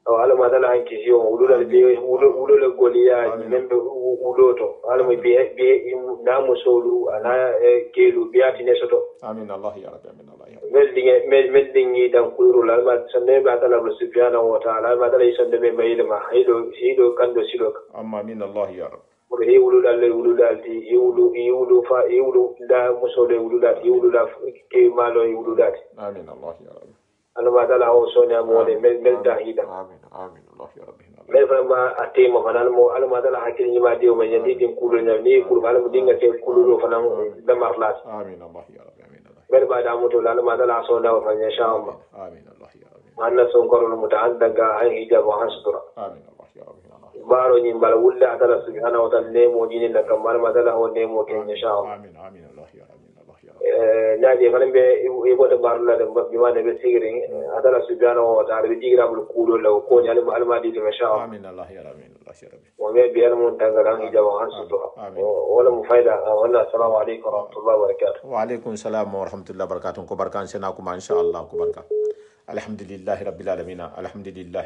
ala ma dala an kisiyo ulula be ulula goliya membe uloto ala mo be na musolu ana kelu biati ne soto amin Allah ya rabbi amin Allah ya rabbi meldingi dan kuluru la ma sanne ba dala subhanahu wa ta'ala ma dala isande be mayilma hido kando silo amma amin Allah ya rabbi pour ulula ti ulu fa da musole ulula ke malo ulula amin Allah ya rabbi ala ma dala o sonya mo de mel dahida amin Allah ya rabbi mel fa ma atema fanal mo ala ma dala hakili ni ma dio ma yandi din kulu na ni kulu ala mo dinga ke kulu fanan da marlas amin Allah ya rabbi amin Allah mel ba da mo to ala ma dala so da fa insha Allah amin Allah ya rabbi anna son koro mo ta andaga an hijab wa hasdura amin Allah ya rabbi baro ni bala wulla dala subhanahu wa ta'ala nemo jinin da kamar ma dala ho nemo ke insha Allah amin Allah ya rabbi naaje fana be iboto barla de bi ma ne be sigiri adala subhanahu wa ta'ala be digira bul kudo law ko nyal mu almadi de masha Allah amin Allah ya rabbi rabbi wa me bi almun tangaran ijaba han suto wala mu faida wala assalamu alaykum wa rahmatullahi wa barakatuh wa alaykum assalam wa rahmatullahi wa barakatuh ko barkan sena kuma insha Allah ko barka alhamdulillah rabbil alamin alhamdulillah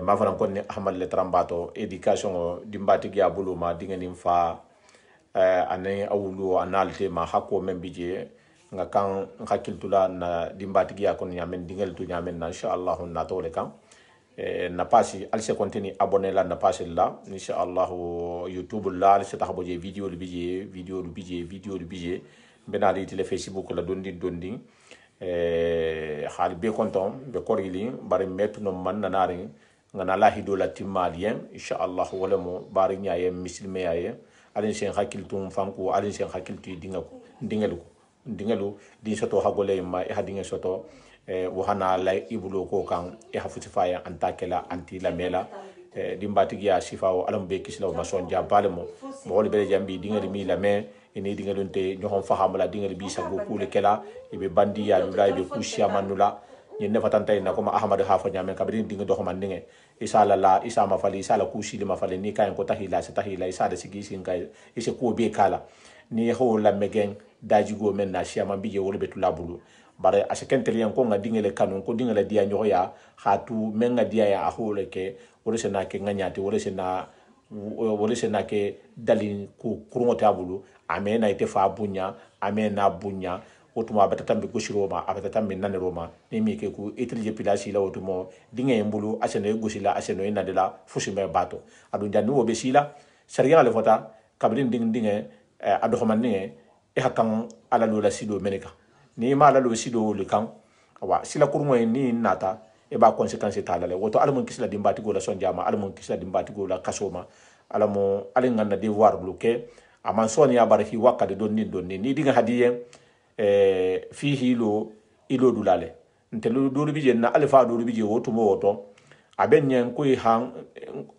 ma fana ko ni ahmad le trambato education dimbati ya buluma dingani fa ane awulu analte ma hakko men bije nga kan hakiltula na dimbati ya kon nyamen dingel tu nyamen insha Allah na tole kan na pasi al se kontini abonné la na pasi la insha Allah YouTube la al se tahbo je vidéo lu bije bena li tele Facebook la dondi hal be konton be korili bari metu no man nanari ngana la hidola timalien insha Allah wala mo bari nyaaye muslime yaye alin sen hakiltum fanku alin sen hakiltu dingalu di soto hagole ma e hadinga soto wahana la ibulo ko kan e hafuti faya antakela anti la mela dimbati ya sifao alam be kisla ma son jabale mo wol be jambi dingali mi la me ini dingalunte ñohon fahamala dingali bi sa go kule kela ibe bandi ya lula ibe kusia manula ñen ne fatantay na ko ma ahmad hafa ñame kabri dinga do man dinge isa la isa ma fali isa la kusi ma fali ni kayen ko tahila sa tahila isa da sigi sin kay ise ko be kala ni ho la megen daji go men na siama biye wol be tulabulu bare asakenteli yan ko nga dingale kanun ko dingale dia nyoya hatu men nga dia ya ahole ke wole sena ke nganyati wole sena ke dalin ku kurungote abulu amena ite fa bunya amena bunya otuma batatambe goshiroma abatatambe nane roma ni mi ke ku etrije pilasi la otumo dinga embulu aseno gosila aseno inadela fushime bato adu janu obe sila sariya le fota kabrin dinge adu homanne e hakan ala lola sido meneka ni ma ala lola sido le kan wa sila kurmo ni nata e ba conséquence talale woto almon kisla dimbati gola sonjama almon kisla dimbati gola kasoma alamo alinganda devoir bloqué aman soni ya baraki wakade donni ni dinga hadiyen fihi ilo dulale ntelu dulu bije na alfa dulu bije woto mo woto abenyen ko han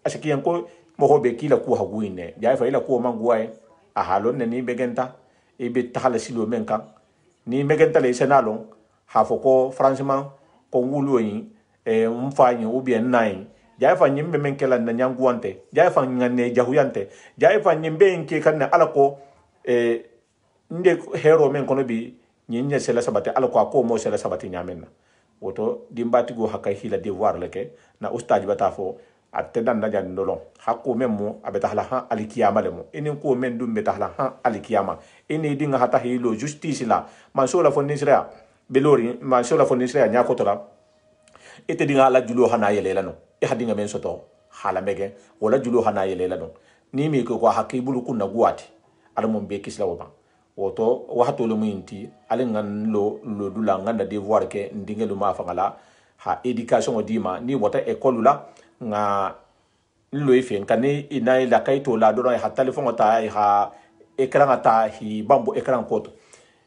asikiyen ko mo hobe kila ku haguine jay fa ila ko manguay a halon ne ni begenta e be tahala silo menka ni megenta le senalon ha foko franchement ko wulu yi mfanyi ubien nai jay fa nyimbe menkela na nyanguante jay fa ngane jahuyante jay fa nyimbe nke kan alako nde hero men kono bi nyinya sela sabate alako ko mo sela sabate nyamenna woto dimbati go hakay hila devoir leke na ustaji batafo atedan na jan dolon hakko memmo abeta hala ha alikiyama lemo enen ko men dum beta hala ha alikiyama eni dinga hata hilo justice la man sola fon nisra belori man sola fon nisra nya ko tola ete dinga la julo hana yele lano e hadinga men soto hala mege wala julo hana yele lano ni mi ko hakki bulu kunna guwati ala mom be kisla waba woto wato lo minti alingan lo dula nganda devoir ke ndingelu ma fangala ha education odima ni wata école la nga lo ifen kani ina la kaito la do ha telephone ta ha écran ta hi bambo écran koto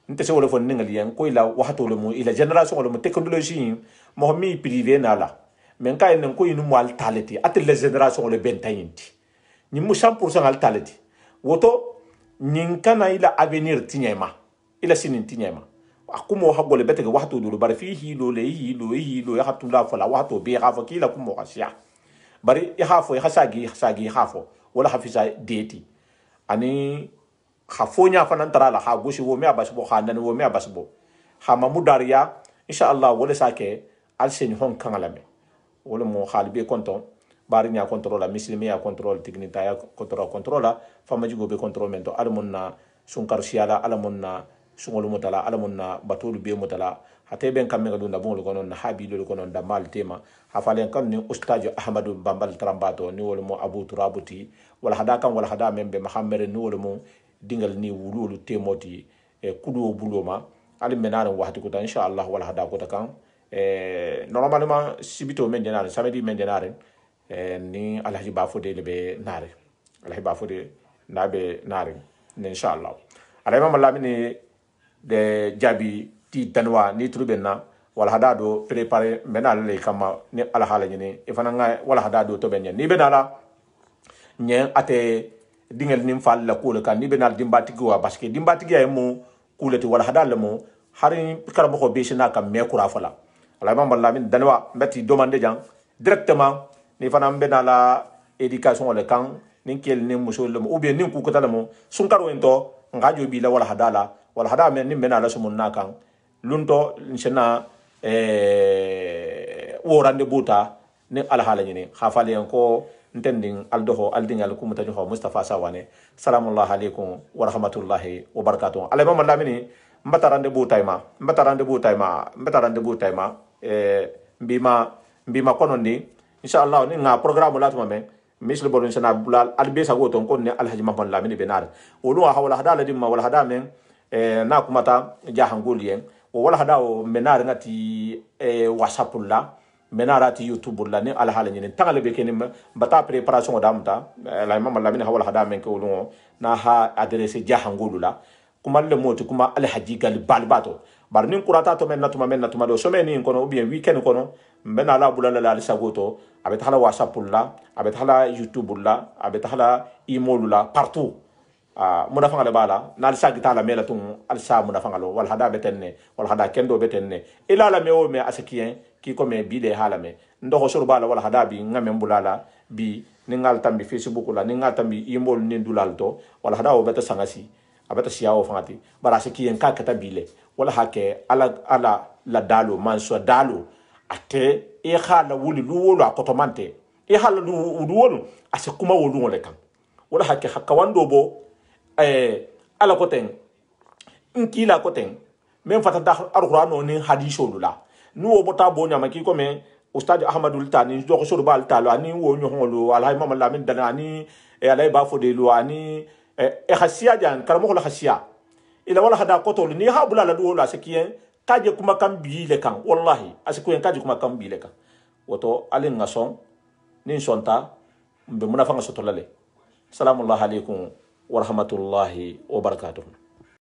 nte se wala fon ningal yan ko ila wato lo mo ila génération lo mo technologie mo mi privé na la men kay nen ko inu mo al talenti at la génération le bentayinti ni mo 100% al talenti woto nyin kana ila avenir tinyema ila sinin tinyema akumo hagole betege waxto dulu bari fi hilo ya hatula fala waxto be xafo kila kumo xasiya bari ya xafo ya xasagi xafo wala xafisa deti ani xafonya fanan tarala xa gosi wo me abasbo xanan wo me abasbo xama mudariya inshallah wala sake al sen hon kangalame wala mo xalbe konton bari nya contrôle muslimi ya contrôle technique ya contrôle famaji go be contrôle mento almunna sunkar siala alamunna sungolu mutala alamunna batulu be mutala hate ben kamme gadu na bongol konon na habilu konon da mal tema hafalen kan ni ustajo ahmadu bambal trambato ni wol mo abu turabuti wala hada kan wala hada membe mahammere ni wol mo dingal ni wululu temoti kudo buloma alimenare wahti ko ta inshallah wala hada ko ta kan normalement sibito men denare samedi men denare ni alhaji bafode lebe nare alhaji bafode nabe nare inshallah alay mama lamini de jabi ti danwa ni trubenna wala hada do préparer menal le kama ni alhala ni e fananga wala hada do to benya ni benala nye ate dingel nim fal la ko le kan ni benal dimbati go parce que dimbati ga mo kuleti wala hada le mo hari karamo ko be sina kam me kura fala alay mama lamini danwa mbeti demander jang directement ni fana mbena la éducation le kan ni kel ni muso le ou bien ni ku ko talamo sun karo ento ngajo bi la wala hada men ni mbena la sumun nakan lunto nsena worande buta ni alhala ni khafale ko ntending aldoho aldingal ku mutajo Mustafa Sawane salamu alaykum wa rahmatullahi wa barakatuh alay mama lamini mbatarande butayma mbima konondi inshallah ni nga programme la tuma men misle bolon sana bulal albesa go ton kon ne alhaji mahmad lamini benar wolu ha wala hada la dimma wala hada men na kumata jahangul yen o wala hada o menar ngati WhatsApp la menara ti YouTube la ni ala hala nyini tangale be kenim bata préparation da muta la imam lamina hawala hada men ko lungo na ha adresse jahangulu la kuma le moti kuma al hajiga li balbato bar nin kurata to men natuma do so men ni kono ou bien weekend kono mbena la bulala la sagoto abet hala WhatsApp la abet hala YouTube la abet hala email la partout muna fangale bala na alsa gitala mela tun alsa muna fangalo wal hada betenne wal hada kendo betenne ila la me o me asekien ki ko me bile hala me ndo suru bala wal hada bi ngame mbulala bi ningal tambi Facebook la ningal tambi email ni dulalto wal hada o beta sangasi abeta siyawo fangati bara asekien ka kata bile wala hake ala la dalo manso dalo ate e khala wuli luwolo akotomante e hala luwolo ase kuma wolu ngole kan wala hake hakawando bo ala koten nkila koten men fatata alqur'ano ni hadisho lula nuwo bota bo nyama ki ko men ustad ahmadul tani do ko suru bal talo ani wo nyongolo alhay mama lamin dana ani alay ba fo de lo ani khasiya jan karamo ko khasiya ila wala hada koto ni ha bulala do la sekien kaje kuma kam biile kan wallahi asikuen kaje kuma kam biile kan woto alin ngason nin sonta mbe munafanga sotolale salamu alaikum ورحمة الله وبركاته.